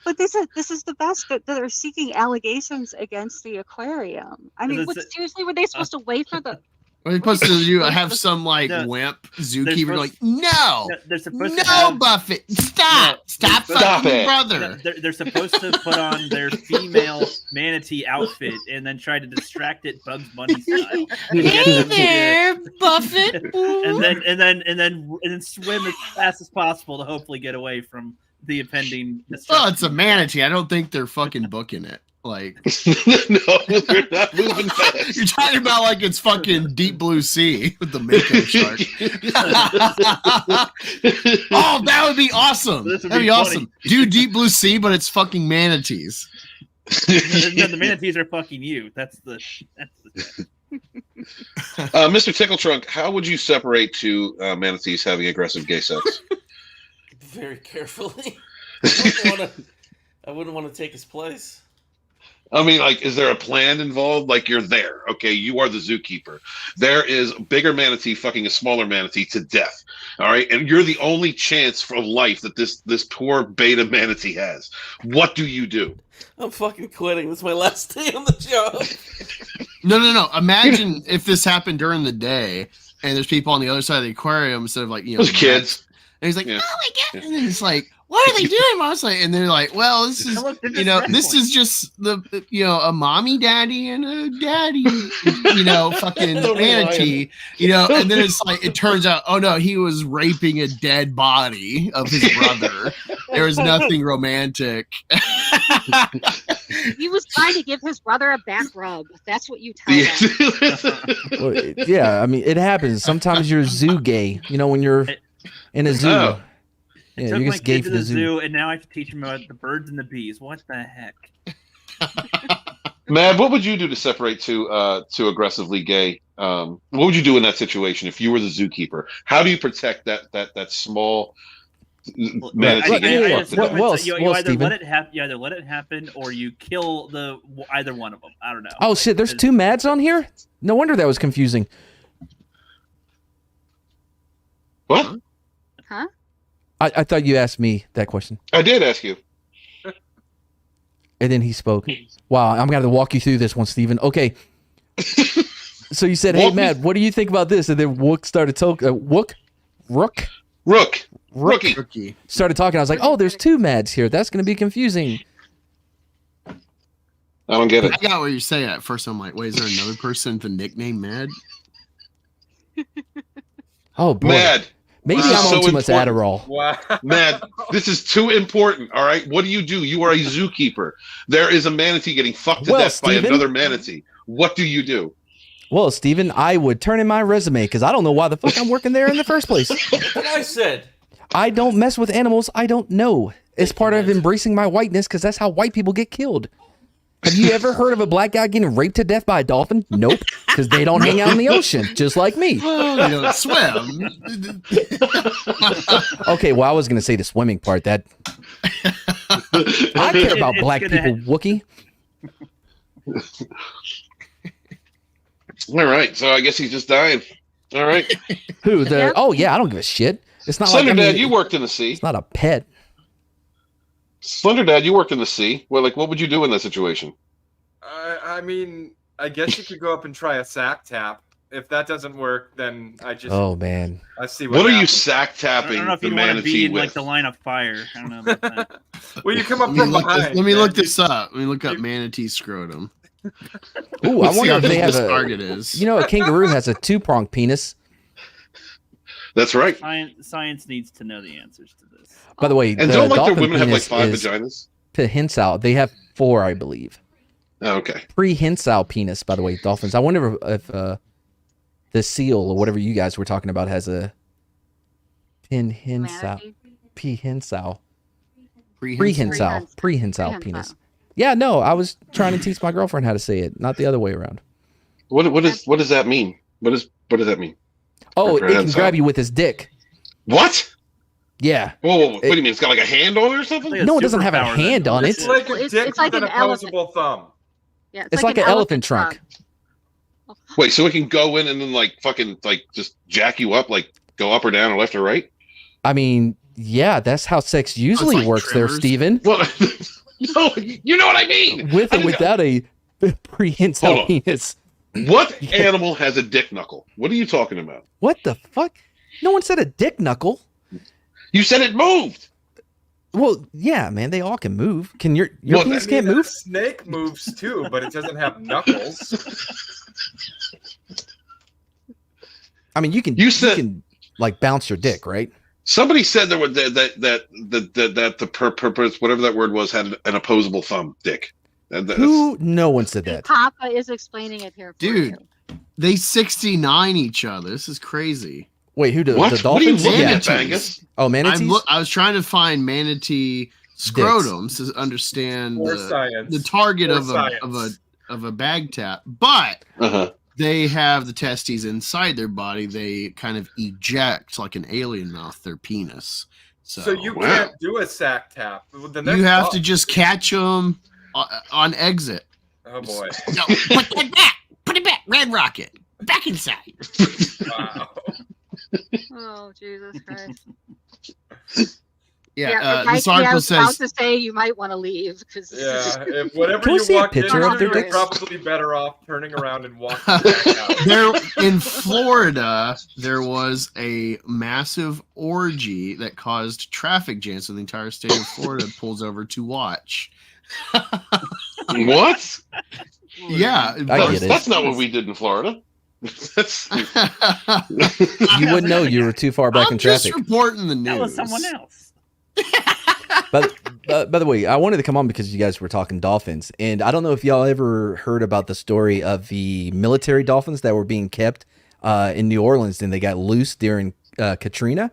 But this is the best that they're seeking allegations against the aquarium. I mean, seriously, were they supposed to wait for the? Are they supposed to have some like No, wimp zookeeper like, they're no, supposed to no, have, Buffett, stop fucking your brother. They're supposed to put on their female manatee outfit and then try to distract it Bugs Bunny style. Hey there, Buffett. and then swim as fast as possible to hopefully get away from the impending destruction. Oh, it's a manatee. I don't think they're fucking booking it. Like, No, they're not moving fast. you're talking about like it's fucking Deep Blue Sea with the Mako shark. Oh, that would be awesome. This would That'd be be funny. awesome. Do Deep Blue Sea, but it's fucking manatees. No, the manatees are fucking you. That's the Mr. Tickle Trunk, how would you separate two manatees having aggressive gay sex? Very carefully. I wouldn't want to take his place. I mean, like, is there a plan involved? Like, you're there, okay? You are the zookeeper. There is a bigger manatee fucking a smaller manatee to death, all right? And you're the only chance for life that this poor beta manatee has. What do you do? I'm fucking quitting. This is my last day on the job. No. Imagine if this happened during the day and there's people on the other side of the aquarium instead of like, Those kids. And he's like, Yeah. oh my God. And then he's like, what are they doing, Mom? And they're like, well, this is, this is just a mommy daddy and a daddy, fucking manatee, and then it's like, it turns out, oh no, he was raping a dead body of his brother. There was nothing romantic. He was trying to give his brother a back rub. That's what you tell him. Well, yeah, I mean, it happens. Sometimes you're zoo gay, when you're in a zoo. Oh. I Yeah, took you're my just gay kid for to the the zoo. zoo, and now I have to teach him about the birds and the bees. What the heck? Mad, what would you do to separate two aggressively gay? What would you do in that situation if you were the zookeeper? How do you protect that small manatee? You either Steven. let it happen, or you kill either one of them. I don't know. Oh shit, there's two Mads on here? No wonder that was confusing. What? Huh? I thought you asked me that question. I did ask you. And then he spoke. Wow, I'm gonna have to walk you through this one, Steven. Okay. So you said, hey, Matt, what do you think about this? And then Wook started talking. Rookie. Started talking. I was like, oh, there's two Mads here. That's going to be confusing. I don't get it. I got what you're saying at first. I'm like, wait, is there another person with the nickname Mad? Oh, boy. Mad. Maybe This is I'm on so too much important. Adderall. Wow. Mad, this is too important, all right? What do? You are a zookeeper. There is a manatee getting fucked to death by Steven? another manatee. What do you do? Well, Steven, I would turn in my resume because I don't know why the fuck I'm working there in the first place. What I said. I don't mess with animals I don't know. It's part of embracing my whiteness because that's how white people get killed. Have you ever heard of a black guy getting raped to death by a dolphin? Nope, because they don't hang out in the ocean, just like me. Well, they don't swim. Okay, well, I was going to say the swimming part. That I care about black people, Wookie. All right, so I guess he's just dying. All right. Who? Oh, yeah, I don't give a shit. It's not Slender like Dad, you worked in the sea. It's not a pet. Slender Dad, you worked in the sea. Well, what would you do in that situation? I mean, I guess you could go up and try a sack tap. If that doesn't work, then I just Oh man, I see What are you happens. sack I tapping don't know if the you want to be manatee in like with? the line of fire. I don't know about that. Well, you come up Let me from look behind. let me look man. this up. Let me look up manatee scrotum. ooh, I Let's see wonder how if they big have this a. target is. You know, a kangaroo has a two-pronged penis. That's right. Science needs to know the answers to this. By the way, And the don't their dolphin women have like penis 5 is vaginas? prehensile. They have 4, I believe. Oh, okay. Prehensile penis. By the way, dolphins. I wonder if the seal or whatever you guys were talking about has a prehensile penis. Yeah, no, I was trying to teach my girlfriend how to say it, not the other way around. What does that mean? What does that mean? Oh, it can Prehensile. grab you with his dick. What? Yeah. Whoa, what do you mean? It's got like a hand on it or something? No, it doesn't have a superpower hand then. on it. It's like a Well, dick it's like with an an elephant. opposable thumb. Yeah, It's like an elephant trunk. Wait, so it can go in and then like fucking like just jack you up, like go up or down or left or right? I mean, yeah, that's how sex usually like works there, trimmers. Steven. Well, no, you know what I mean. With I or didn't- without a prehensile Hold on. penis. What animal has a dick knuckle? What are you talking about? What the fuck? No one said a dick knuckle. You said it moved. Well, yeah, man, they all can move. Can your penis can't A move? snake moves too, but it doesn't have knuckles. I mean, you can like bounce your dick, right? Somebody said there was that the purpose, whatever that word was, had an opposable thumb dick. Who? No one said that. Papa is explaining it here for Dude, you. they 69 each other. This is crazy. Wait, who? The What? dolphins? What are you looking Yeah. at, Bangus? Oh, manatees. I was trying to find manatee scrotums to understand More science. the target More of science. a bag tap, but Uh-huh. they have the testes inside their body. They kind of eject like an alien mouth their penis. So, You Wow. can't do a sack tap. The next you have boss- to just catch them on exit. Oh boy! No, put that back. Put it back. Red rocket. Back inside. Wow. Oh, Jesus Christ. Yeah, Mike, this article I was about says to say you might want to leave because Yeah, if whatever Can we you see a walk picture into, of their you're dicks? probably better off turning around and walking back out. there in Florida, there was a massive orgy that caused traffic jams, so the entire state of Florida pulls over to watch. What? Yeah, I get it. That's not what we did in Florida. That's You wouldn't know. You were too far back I'm in just traffic. reporting the news. That was someone else. But by the way, I wanted to come on because you guys were talking dolphins, and I don't know if y'all ever heard about the story of the military dolphins that were being kept in New Orleans, and they got loose during Katrina,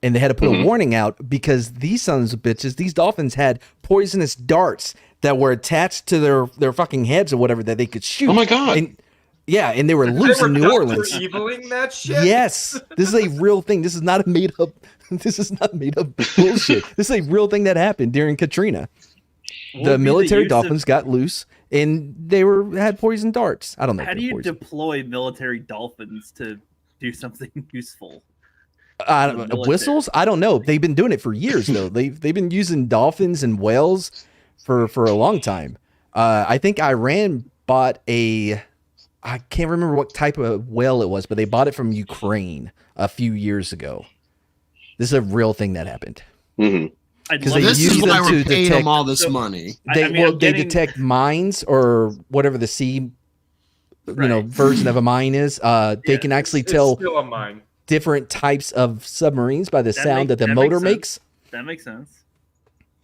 and they had to put a warning out because these sons of bitches, these dolphins had poisonous darts that were attached to their fucking heads or whatever that they could shoot. Oh my God. And, yeah, and they were They loose were in New Dr. Orleans. Eviling that shit. Yes, this is a real thing. This is not a made up. This is not made up bullshit. This is a real thing that happened during Katrina. What The would be military use dolphins of- got loose and they had poison darts. I don't know. How if do they're you poison. deploy military dolphins to do something useful? the military? whistles? I don't know. They've been doing it for years though. They've been using dolphins and whales for a long time. I think Iran bought I can't remember what type of whale it was, but they bought it from Ukraine a few years ago. This is a real thing that happened. Mhm. I'd 'Cause love they to This use is them why to we're paying detect- them all this So- money. They I mean, I'm they getting- detect mines or whatever the sea Right. version of a mine is. They can actually It's tell still a mine. different types of submarines by the That sound that the makes motor sense. makes. That makes sense.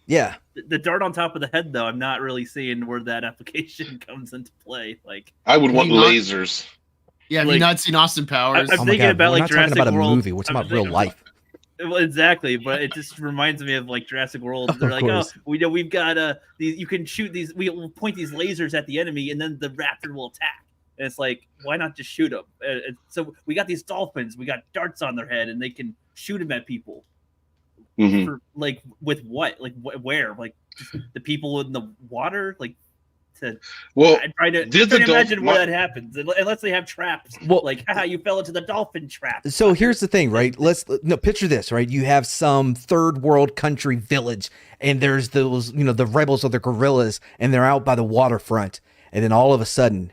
Yeah. The dart on top of the head, though, I'm not really seeing where that application comes into play. Like, I would want Not- lasers. Yeah, have Like- you not seen Austin Powers? I'm Oh my thinking God, about we're like not talking Jurassic about a World. movie. We're talking I'm about real thinking- life. Well, exactly, but it just reminds me of like Jurassic World. They're Of like, course. oh, we know we've got these. You can shoot these. We'll point these lasers at the enemy, and then the raptor will attack. And it's like, why not just shoot them? So we got these dolphins. We got darts on their head, and they can shoot them at people. Mhm. For like with what? Like where? Like just the people in the water? Like to Well, I try to, did try the to imagine dolphin- where that happens, unless they have traps. Well- Like, haha, you fell into the dolphin trap. So here's the thing, right? Picture this, right? You have some third world country village, and there's those, the rebels or the guerrillas, and they're out by the waterfront, and then all of a sudden,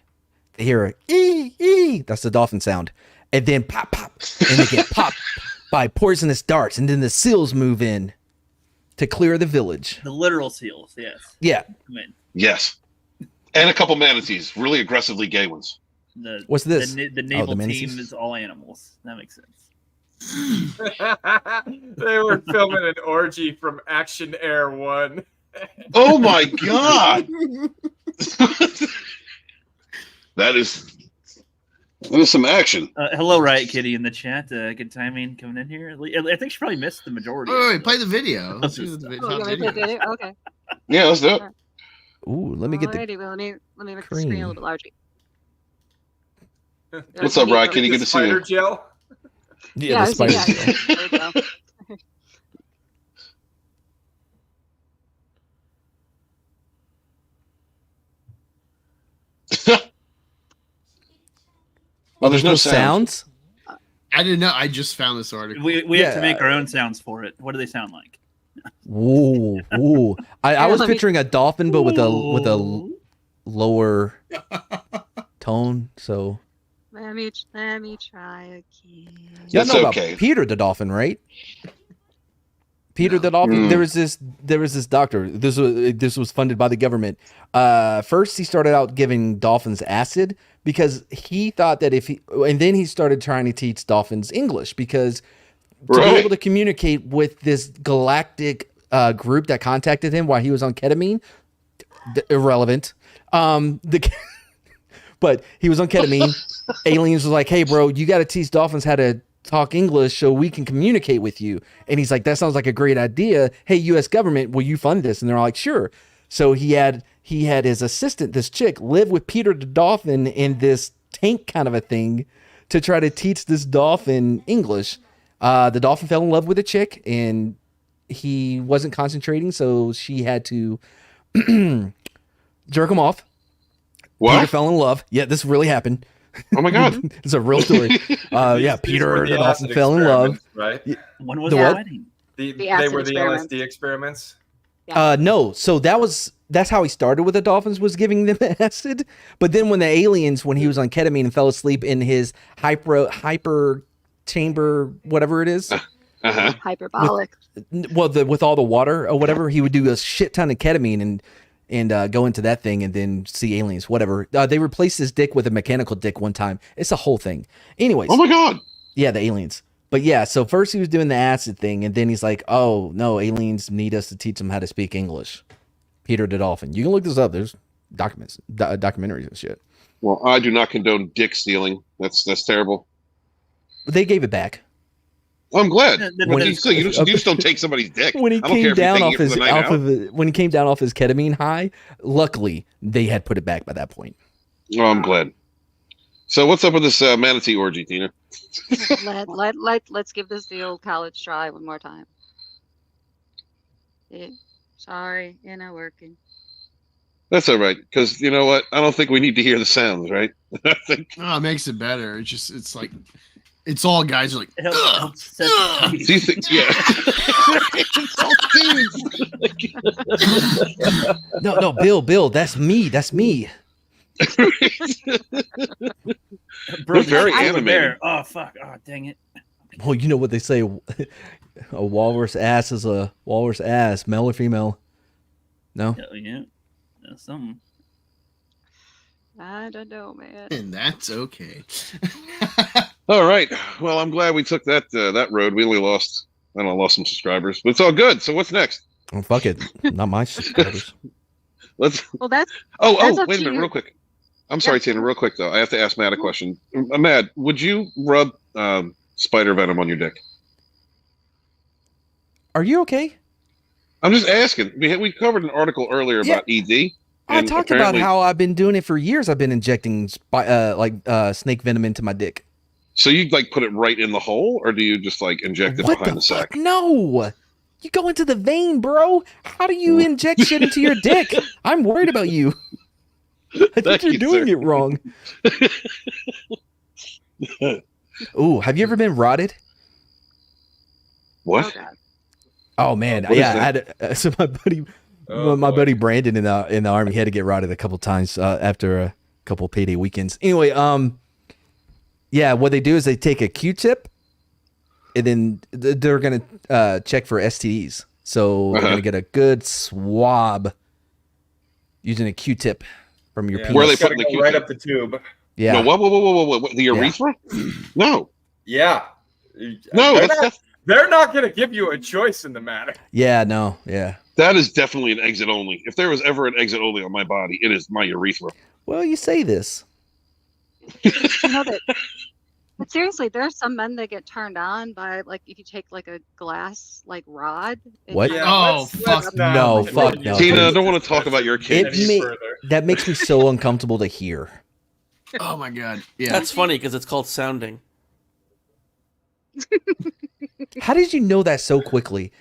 they hear a ee. That's the dolphin sound, and then pop, and they get popped by poisonous darts, and then the seals move in to clear the village. The literal seals, yes. Yeah. Come in. yes. And a couple manatees, really aggressively gay ones. What's this? The naval manatees? team is all animals. That makes sense. They were filming an orgy from Action Air 1. Oh my God. That is some action. Hello, Riot Kitty in the chat. Good timing coming in here. I think she probably missed the majority. Wait, play the video. Let's see what the Oh, top you want me to video put is. it in? Okay. Yeah, let's do it. Ooh, let me get the Alrighty, well, let me make the cream. screen a little bit larger. What's up, Ryan? Can you The good to see spider you? gel. Yeah, the spider. There we go. Oh, there's no sounds. I didn't know. I just found this article. We have to make our own sounds for it. What do they sound like? Ooh, ooh. I was picturing a dolphin, but with a lower tone. So Let me try again. y'all That's know about okay. Peter the dolphin, right? Peter the dolphin. Mm. There was this doctor. This was funded by the government. First, he started out giving dolphins acid because he thought that and then he started trying to teach dolphins English because to be able to communicate with this galactic group that contacted him while he was on ketamine, irrelevant. But he was on ketamine. Aliens was like, "Hey, bro, you got to teach dolphins how to talk English so we can communicate with you." And he's like, "That sounds like a great idea. Hey, U.S. government, will you fund this?" And they're all like, "Sure." So he had his assistant, this chick, live with Peter the dolphin in this tank kind of a thing to try to teach this dolphin English. The dolphin fell in love with the chick, and he wasn't concentrating, so she had to jerk him off. What? Peter fell in love. Yeah, this really happened. Oh my god. It's a real story. Yeah, Peter the dolphin fell in love. Right? When was The the what? wedding? They acid were the experiments. LSD experiments. No, so that's how he started with the dolphins, was giving them acid. But then when he was on ketamine and fell asleep in his hyper chamber, whatever it is, Hyperbolic. with all the water or whatever, he would do a shit ton of ketamine and go into that thing and then see aliens, whatever. They replaced his dick with a mechanical dick one time. It's a whole thing. Anyways. Oh my god. Yeah, the aliens. But yeah, so first he was doing the acid thing, and then he's like, "Oh no, aliens need us to teach them how to speak English." Peter the dolphin. You can look this up. There's documentaries and shit. Well, I do not condone dick stealing. That's terrible. They gave it back I'm glad. Then- When then- you just don't take somebody's dick. when he I don't care came if you're down taking off it for his the night out. when he came down off his ketamine high. Luckily, they had put it back by that point. Oh, I'm glad. So what's up with this manatee orgy, Tina? Let's give this the old college try one more time. Sorry, you're not working. That's all right, because you know what? I don't think we need to hear the sounds, right? I think. Oh, it makes it better. It's like, it's all guys are like, It helps set the Do you think? Yeah. It's all dudes. No, Bill, that's me. Bro, Very I was animated. there. Oh fuck! Oh dang it! Well, you know what they say: a walrus ass is a walrus ass, male or female. No. Yeah, that's something. I don't know, man. and that's okay. All right. Well, I'm glad we took that road. We only lost some subscribers, but it's all good. So what's next? Oh, fuck it, not my subscribers. Let's. Well, that's Oh, up wait a to minute, you. real quick. I'm sorry, Tina, real quick though. I have to ask Matt a question. Matt, would you rub spider venom on your dick? Are you okay? I'm just asking. We covered an article earlier about ED. I and talked about apparently- how I've been doing it for years. I've been injecting snake venom into my dick. So you like put it right in the hole, or do you just like inject it What behind the the sack? fuck? No. You go into the vein, bro. How do you inject shit into your dick? I'm worried about you. I think Thank you're you, doing sir. it wrong. Ooh, have you ever been rotted? What? Oh man, What is yeah. I that? had so my buddy, my buddy Brandon in the army had to get rotted a couple times after a couple payday weekends. Anyway, yeah, what they do is they take a Q-tip, and then they're gonna check for STDs. So they're gonna get a good swab using a Q-tip from your penis. Where are they It's gotta putting the go right Q-tip? up the tube. Yeah. No, what? The urethra? No. Yeah. No, They're not going to give you a choice in the matter. Yeah, no, yeah. That is definitely an exit only. If there was ever an exit only on my body, it is my urethra. Well, you say this. You know that. But seriously, there are some men that get turned on by like if you take like a glass like rod. and What? kind Yeah, of fuck rub it no. No, up. fuck no. Tina, I don't want to talk about your kid. That makes me so uncomfortable to hear. Oh my god. Yeah. That's funny because it's called sounding. How did you know that so quickly?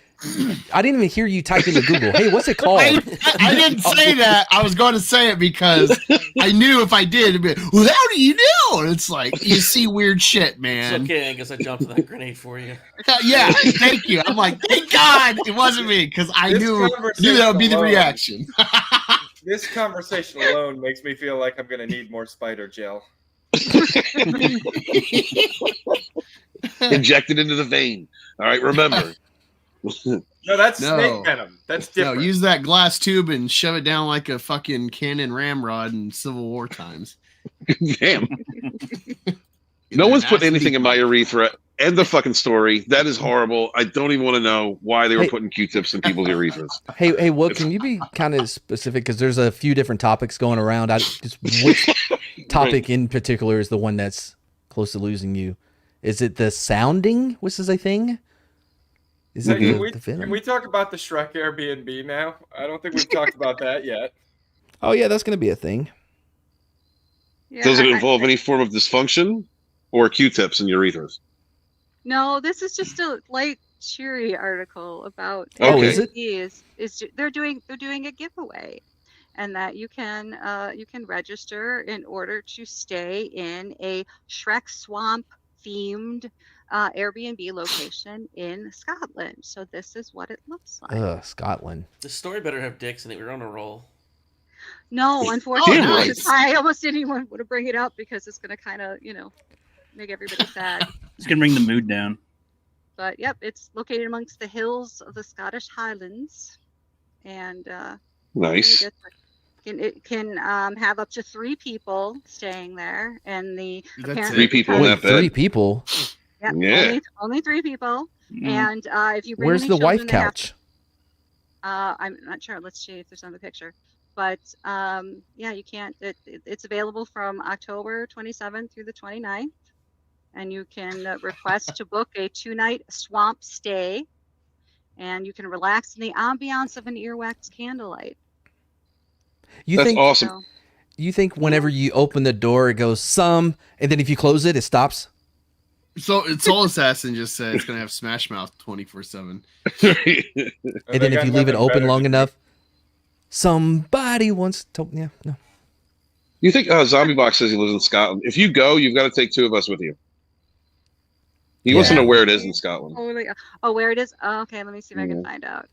I didn't even hear you type into Google. Hey, what's it called? I didn't say that. I was going to say it because I knew if I did, it'd be, well, how do you know? And it's like, you see weird shit, man. It's okay, I guess I jumped on that grenade for you. Yeah, thank you. I'm like, thank God it wasn't me because I knew that would be the reaction. This conversation alone makes me feel like I'm going to need more spider gel. Injected into the vein. All right, remember. No, that's snake venom. That's different. No, use that glass tube and shove it down like a fucking cannon ramrod in Civil War times. Damn. No one's put anything in my urethra. End the fucking story. That is horrible. I don't even want to know why they were putting Q-tips in people's urethras. Hey, what can you be kind of specific? Because there's a few different topics going around. Which topic in particular is the one that's close to losing you? Is it the sounding, which is a thing? Is it can we talk about the Shrek Airbnb now? I don't think we've talked about that yet. Oh yeah, that's going to be a thing. Yeah, Does it involve any form of dysfunction or Q-tips in urethras? No, this is just a light, cheery article about. Oh, is it? They're doing a giveaway, and that you can register in order to stay in a Shrek swamp themed Airbnb location in Scotland. So this is what it looks like. Ugh, Scotland. The story better have dicks in it. We're on a roll. No, unfortunately, nice. I almost didn't even want to bring it up because it's going to kind of, make everybody sad. It's gonna bring the mood down. But yep, it's located amongst the hills of the Scottish Highlands, and Nice. it can have up to 3 people staying there, and That's 3 people in that bed. 3 people. Yep, Yeah. only 3 people. Mm. And if you bring Where's any the wife children, they have- couch? I'm not sure. Let's see if there's on the picture. But yeah, you can't. It's available from October 27th through the 29th, and you can request to book a 2-night swamp stay, and you can relax in the ambiance of an earwax candlelight. That's awesome. So, You think whenever you open the door, it goes some, and then if you close it, it stops? So Soul Assassin just said it's gonna have Smash Mouth 24/7. And then if you leave it open long enough, somebody wants to. Yeah, no. You think Zombie Box says he lives in Scotland? If you go, you've got to take 2 of us with you. He wants to know where it is in Scotland. Oh, where it is? Oh, okay, let me see if I can find out.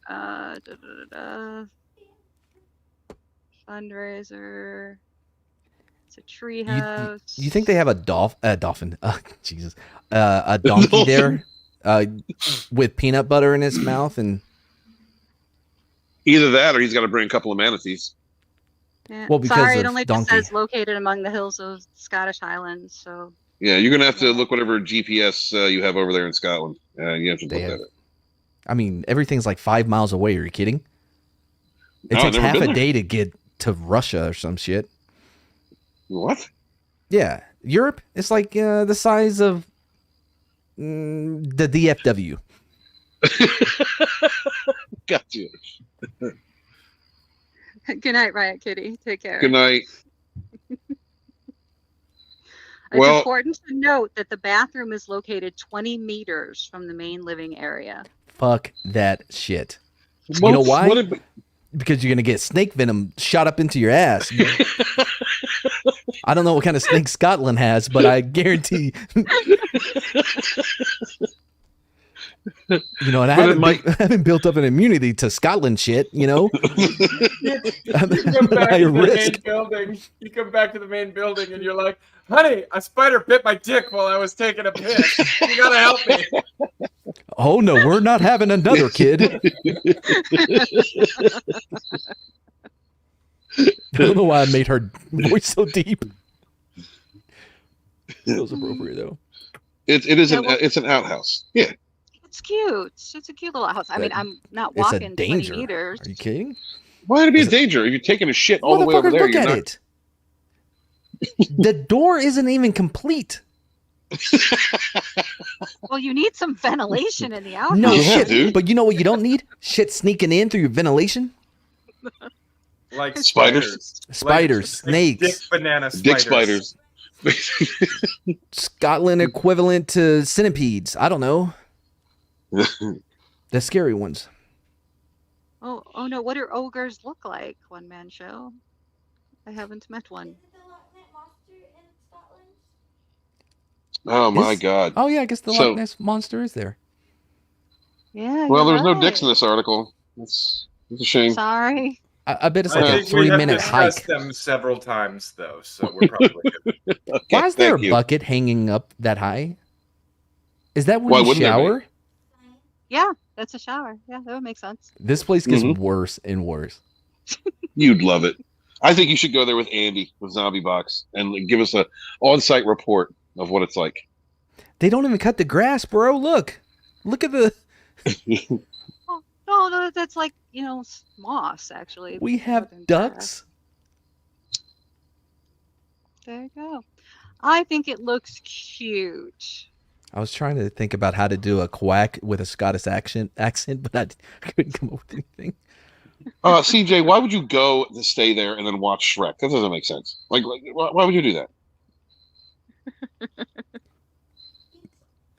Fundraiser. It's a treehouse. You think they have a dolphin? Jesus, a donkey there, with peanut butter in his mouth, and Either that, or he's got to bring a couple of manatees. Yeah. Well, because Sorry, of it only donkey. just says located among the hills of Scottish Highlands. So Yeah, you're gonna have to look whatever GPS you have over there in Scotland. You have to look at it. I mean, everything's like 5 miles away. Are you kidding? It No, I've takes never half been a there. day to get to Russia or some shit. What? Yeah, Europe. It's like the size of the DFW. Got you. good night, Riot Kitty. Take care. Good night. It's Well- important to note that the bathroom is located 20 meters from the main living area. Fuck that shit. You know why? Because you're gonna get snake venom shot up into your ass. I don't know what kind of snake Scotland has, but I guarantee. You know, and I haven't built up an immunity to Scotland shit. You know, You come back High to the risk. main building. You come back to the main building, and you're like, "Honey, a spider bit my dick while I was taking a piss. You gotta help me." Oh no, we're not having another kid. I don't know why I made her voice so deep. That was appropriate though. It is it's an outhouse. Yeah. It's cute. It's a cute little house. I mean, I'm not It's a walking 20 danger. meters. Are you kidding? Why would it be a danger? If you're taking a shit all the way over Motherfucker, there, look you're at not. it. The door isn't even complete. Well, you need some ventilation in the outhouse. No Yeah, shit. dude. But you know what you don't need? Shit sneaking in through your ventilation. Like Spiders. Spiders, Like snakes. dick banana spiders. Dick spiders. Scotland equivalent to centipedes. I don't know. The scary ones. Oh no! What do ogres look like? One man show. I haven't met one. Oh my Is- God. Oh yeah, I guess the So- Loch Ness monster is there. Yeah. Well, you're there's no right. dicks in this article. It's a shame. Sorry. I bet it's I like a think we have 3-minute discussed hike. them several times, though, so we're probably good. Okay, Why is there a thank you. bucket hanging up that high? Is that Why when you wouldn't there be? shower? Yeah, that's a shower. Yeah, that would make sense. This place gets Mhm. worse and worse. You'd love it. I think you should go there with Andy with Zombie Box and give us a on-site report of what it's like. They don't even cut the grass, bro. Look at the. Oh, no, that's like moss actually. We more have than grass. ducks. There you go. I think it looks cute. I was trying to think about how to do a quack with a Scottish accent, but I couldn't come up with anything. CJ, why would you go to stay there and then watch Shrek? That doesn't make sense. Like why would you do that?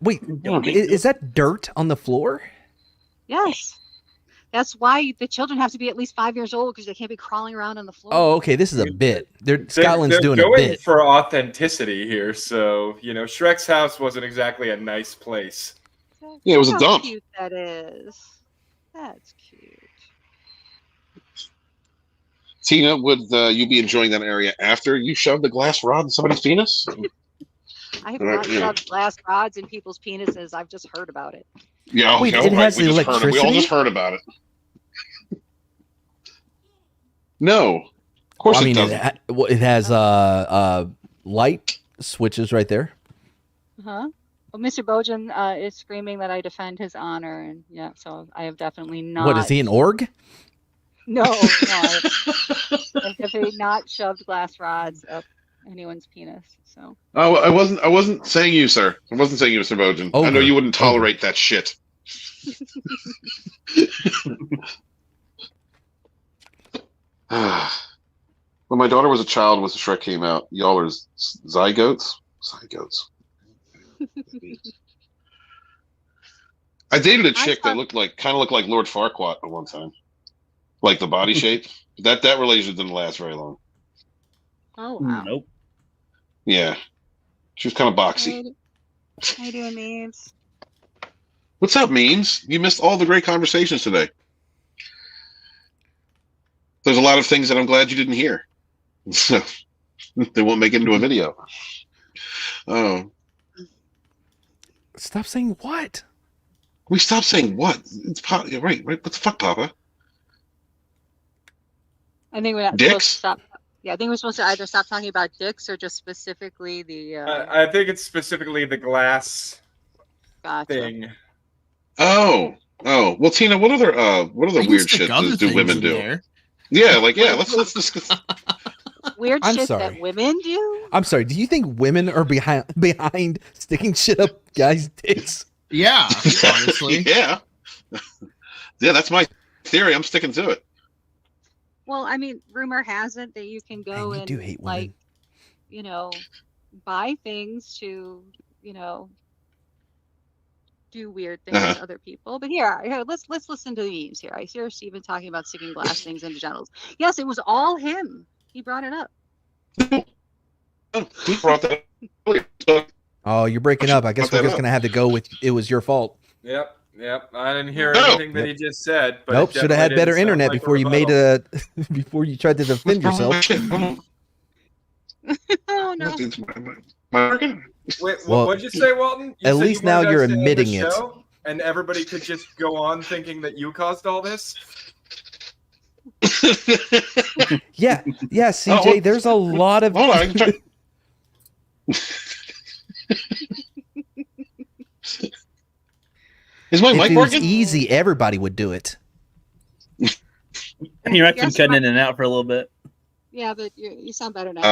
Wait, Okay. is that dirt on the floor? Yes. That's why the children have to be at least 5 years old because they can't be crawling around on the floor. Oh, okay. This is a bit. Scotland's They're doing a going bit. for authenticity here, so Shrek's house wasn't exactly a nice place. Yeah, it was a Look dump. How cute that is. That's cute. Tina, would you be enjoying that area after you shoved the glass rod in somebody's penis? I have Right, not yeah. shoved glass rods in people's penises. I've just heard about it. Yeah, Wait, okay, it has we just heard it. We all electricity? just heard about it. No, of course I mean, it doesn't. it has light switches right there. Huh? Well, Mr. Bojan is screaming that I defend his honor, and yeah, so I have definitely not. What is he, an org? No, I have definitely not shoved glass rods up anyone's penis. So Oh, I wasn't saying you, sir. I wasn't saying you, Mr. Bojan. I know Over. you wouldn't tolerate that shit. When my daughter was a child, when Shrek came out, y'all are zygotes. Zygotes. I dated a chick that kind of looked like Lord Farquaad at one time, like the body shape. That relationship didn't last very long. oh wow. Nope. Yeah, she was kind of boxy. How you doing, memes? What's up, memes? You missed all the great conversations today. There's a lot of things that I'm glad you didn't hear. So they won't make it into a video. Oh, Stop saying what? we stopped saying what? It's right. What the fuck, Papa? I think we're not supposed Dicks? to stop. Yeah, I think we're supposed to either stop talking about dicks or just specifically the. I think it's specifically the glass Gotcha. thing. Oh. Well, Tina, what other I can weird stick shit other do things women in do? there. Yeah, let's discuss. Weird I'm shit sorry. that women do. I'm sorry. Do you think women are behind sticking shit up guys' dicks? Yeah, honestly. Yeah, that's my theory. I'm sticking to it. Well, I mean, rumor has it that you can go Man, you and do hate women. like, buy things to, do weird things Uh-huh. to other people. But here, let's listen to the memes here. I hear Steven talking about sticking glass things into genitals. Yes, it was all him. He brought it up. Who brought that up? Oh, you're breaking up. I guess we're just gonna have to go with it was your fault. Yep. I didn't hear No. anything that he just said. But Nope. it Should have had definitely better didn't sound internet like a before you made rebuttal. before you tried to defend yourself. Oh no. Wait, Well, what'd you say, Walton? You at said least you now wanted you're us to end the admitting it. show, and everybody could just go on thinking that you caused all this. Yeah, CJ. Oh, well- There's a lot of. Hold on. I can try- Is my If mic it was working? easy, everybody would do it. You're actually Yes, cutting right. in and out for a little bit. Yeah, but you sound better now.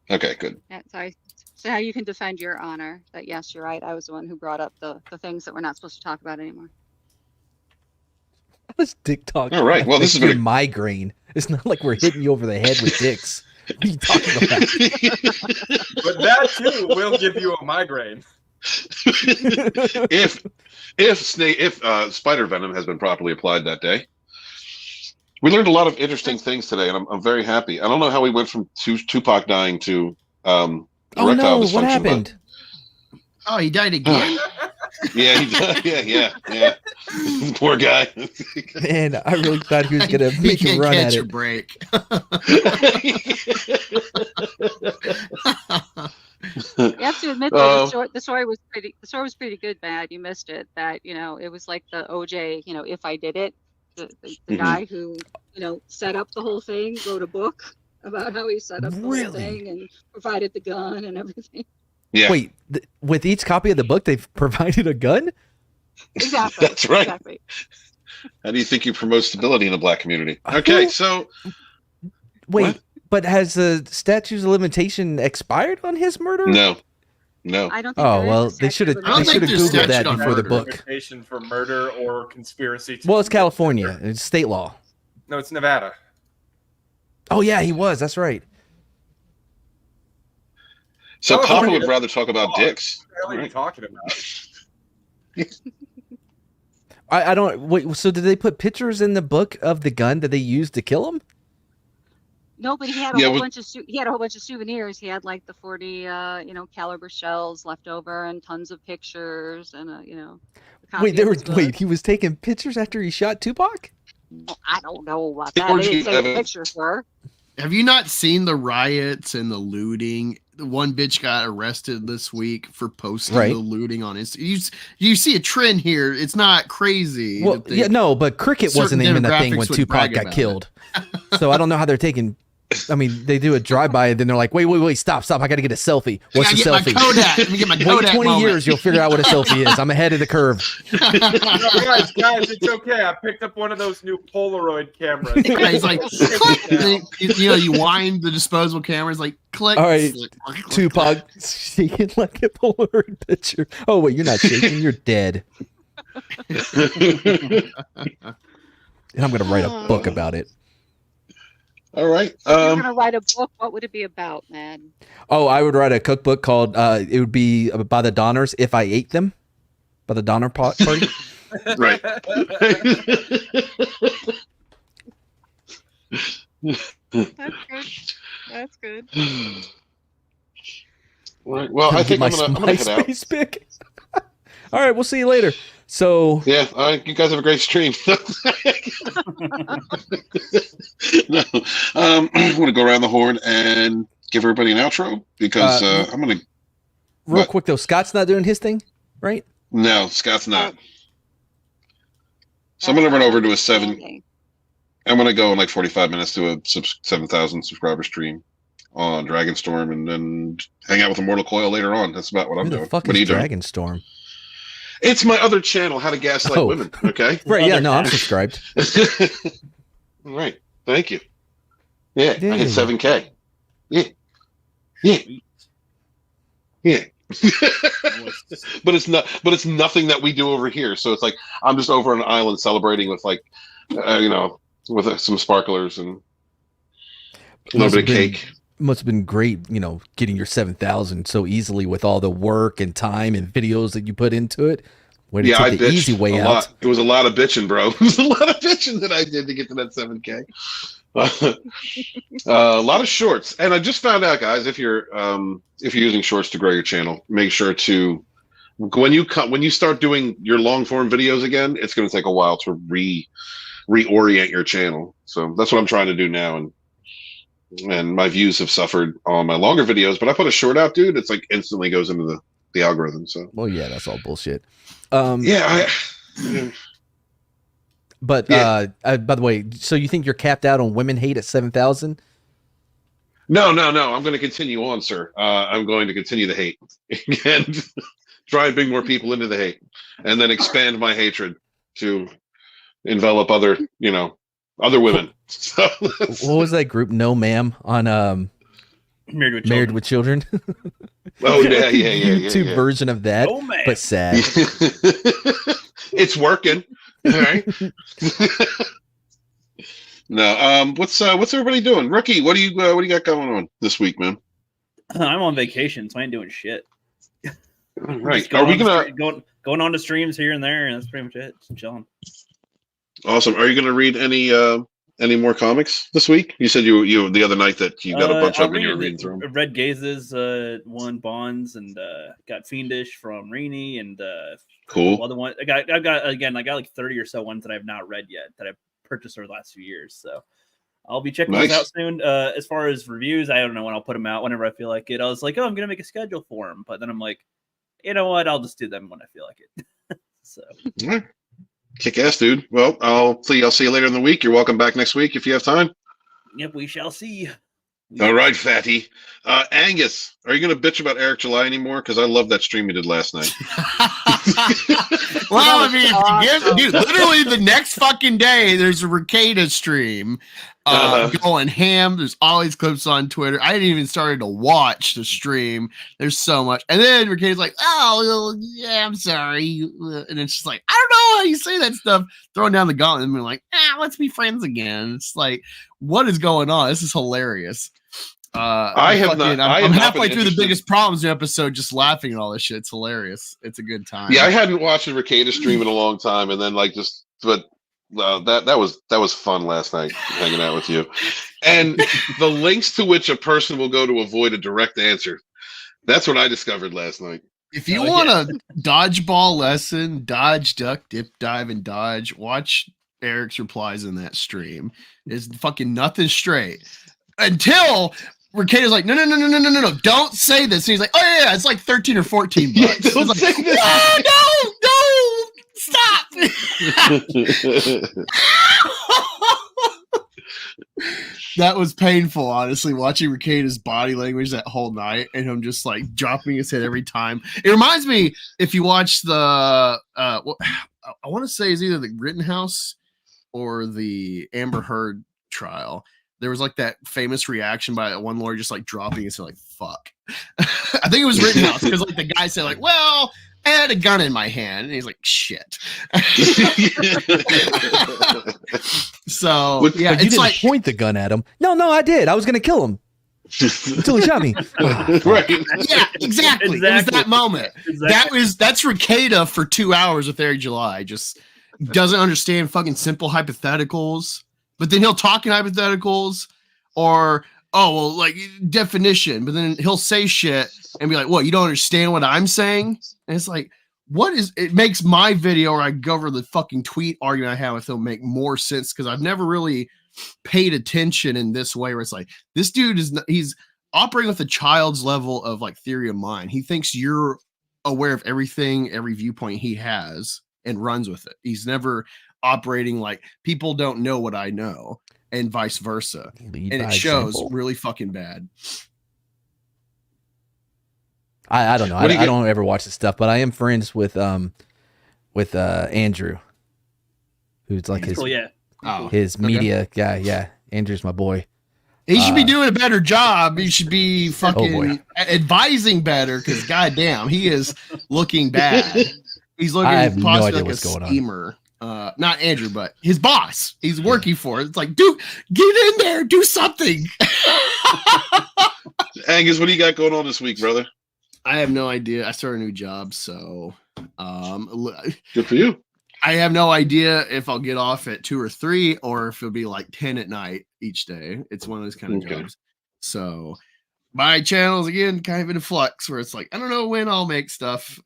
Oh. Okay, good. Yeah, sorry. So how you can defend your honor that yes, you're right. I was the one who brought up the things that we're not supposed to talk about anymore. That was dick talk. All right, well, this That's is your very- migraine. It's not like we're hitting you over the head with dicks. What are you talking about? But that too will give you a migraine. if spider venom has been properly applied that day. We learned a lot of interesting things today, and I'm very happy. I don't know how we went from Tupac dying to Oh erectile no! dysfunction. What happened? Oh, he died again. Yeah, yeah. Poor guy. Man, I really thought he was gonna He make a can't run catch at a it. break. You have to admit that the story was pretty good, Matt. You missed it. That it was like the OJ. If I did it, the guy who set up the whole thing wrote a book about how he set up the whole thing and provided the gun and everything. Yeah. Wait, with each copy of the book, they've provided a gun? Exactly. That's right. Exactly. How do you think you promote stability in the black community? Okay, so Wait, what? but has the statute of limitation expired on his murder? No. I don't think. Oh there is well, a they should have. statute of I don't They should have think there's googled that statute on before the murder. book. Limitation for murder or conspiracy. To Well, it's California. It's state law. No, it's Nevada. Oh yeah, he was. That's right. So Papa California- would rather talk about dicks. What the hell are you talking about? I don't. Wait. So did they put pictures in the book of the gun that they used to kill him? No, but he had a whole bunch of souvenirs. He had like the 40 caliber shells left over and tons of pictures and a Wait, he was taking pictures after he shot Tupac? I don't know about that. They didn't say the pictures were. Have you not seen the riots and the looting? The one bitch got arrested this week for posting the looting on Instagram. You see a trend here. It's not crazy. Well, yeah, no, but Cricket wasn't even a thing when Tupac got killed. So I don't know how they're taking. I mean, they do a drive-by and then they're like, wait, stop. I got to get a selfie. What's a selfie? Let me get my Kodak. Wait 20 years, you'll figure out what a selfie is. I'm ahead of the curve. guys, it's okay. I picked up one of those new Polaroid cameras. Yeah, he's like, click. You wind the disposable cameras, like click. All right, Tupac shaking like a Polaroid picture. Oh wait, you're not shaking. You're dead. And I'm gonna write a book about it. All right. If you're gonna write a book, what would it be about, man? Oh, I would write a cookbook called it would be by the Donners if I ate them, by the Donner Party. Right. That's good. Right. Well, I think I'm gonna head out. MySpace pic. All right, we'll see you later. So yeah, you guys have a great stream. No, I'm gonna go around the horn and give everybody an outro because I'm gonna. Real quick though, Scott's not doing his thing, right? No, Scott's not. So I'm gonna run over to a 7. I'm gonna go in like 45 minutes to a 7,000 subscriber stream on Dragonstorm, and then hang out with Immortal Coil later on. That's about what I'm doing. Who the fuck What are you is doing? Dragonstorm? It's my other channel, How to Gaslight Women. Okay. Right. Yeah. No, I'm subscribed. All right. Thank you. Yeah, Yeah. I hit 7K. Yeah. But it's nothing that we do over here. So it's like I'm just over on an island celebrating with like, with some sparklers and a little bit of cake. Must have been great, getting your 7,000 so easily with all the work and time and videos that you put into it. Way to I take the bitched easy way a out. lot. It was a lot of bitching, bro. It was a lot of bitching that I did to get to that 7K. A lot of shorts, and I just found out, guys, if you're using shorts to grow your channel, make sure to when you start doing your long form videos again, it's going to take a while to reorient your channel. So that's what I'm trying to do now, and my views have suffered on my longer videos. But I put a short out, dude. It's like instantly goes into the algorithm. So well, yeah, that's all bullshit. But by the way, so you think you're capped out on women hate at 7,000? No. I'm going to continue on, sir. I'm going to continue the hate and try and bring more people into the hate, and then expand my hatred to envelop other women. So what was that group? No, ma'am. On Married with Children. Oh yeah. YouTube version of that, but sad. It's working. All right. No. What's everybody doing? Rookie, what do you got going on this week, man? I'm on vacation, so I ain't doing shit. Right. Just Are we going on to streams here and there, and that's pretty much it. Just chilling. Awesome. Are you gonna read any more comics this week? You said you the other night that you got a bunch of them and you were reading through them. Red Gazes, one Bonds, and got Fiendish from Rainey, and cool. Other one. I got like 30 or so ones that I have not read yet that I've purchased over the last few years. So I'll be checking those out soon. As far as reviews, I don't know when I'll put them out. Whenever I feel like it, I was like, oh, I'm gonna make a schedule for them, but then I'm like, you know what? I'll just do them when I feel like it. So. All right. Kick ass, dude. Well, I'll see you later in the week. You're welcome back next week if you have time. Yep, we shall see. All right, fatty. Angus, are you going to bitch about Eric July anymore? Because I love that stream you did last night. Well, I mean, dude, literally the next fucking day, there's a Ricada stream going ham. There's always clips on Twitter. I didn't even started to watch the stream. There's so much. And then Ricada's like, oh, yeah, I'm sorry. And it's just like, I don't know how you say that stuff. Throwing down the gauntlet and being like, let's be friends again. It's like, what is going on? This is hilarious. I'm halfway through the biggest problems episode, just laughing at all this shit. It's hilarious. It's a good time. Yeah, I hadn't watched a Ricada stream in a long time, and then that was fun last night hanging out with you. And the links to which a person will go to avoid a direct answer. That's what I discovered last night. If you want a dodgeball lesson, dodge, duck, dip, dive, and dodge, watch Eric's replies in that stream. It's fucking nothing straight. Until Ricada's like, no, don't say this. And he's like, oh yeah, it's like 13 or 14 bucks. Yeah, don't like, say that. No, stop. That was painful, honestly, watching Ricada's body language that whole night and him just like dropping his head every time. It reminds me, if you watch the, I want to say is either the Rittenhouse or the Amber Heard trial. There was like that famous reaction by one lawyer just like dropping his head like, fuck. I think it was Rittenhouse because like the guy said like, well, I had a gun in my hand. And he's like, shit. So, yeah, but you didn't point the gun at him. No, I did. I was going to kill him until he shot me. Right. Yeah, exactly. It was that moment. Exactly. That's Ricada for 2 hours with Eric July. Just doesn't understand fucking simple hypotheticals. But then he'll talk in hypotheticals or, like definition. But then he'll say shit and be like, what, you don't understand what I'm saying? And it's like, it makes my video or I go over the fucking tweet argument I have with him make more sense because I've never really paid attention in this way where it's like, this dude he's operating with a child's level of like theory of mind. He thinks you're aware of everything, every viewpoint he has and runs with it. He's never operating like people don't know what I know and vice versa. And it shows really fucking bad. I don't know. I don't ever watch this stuff, but I am friends with Andrew, who's like his media guy. Yeah, Andrew's my boy. He should be doing a better job. He should be fucking advising better because goddamn, he is looking bad. He's looking possibly like a schemer. Not Andrew, but his boss. He's working for it. It's like, dude, get in there, do something. Angus, what do you got going on this week, brother? I have no idea. I started a new job, so good for you. I have no idea if I'll get off at 2 or 3 or if it'll be like 10 at night each day. It's one of those kind of jobs. So my channel's again kind of in a flux where it's like, I don't know when I'll make stuff.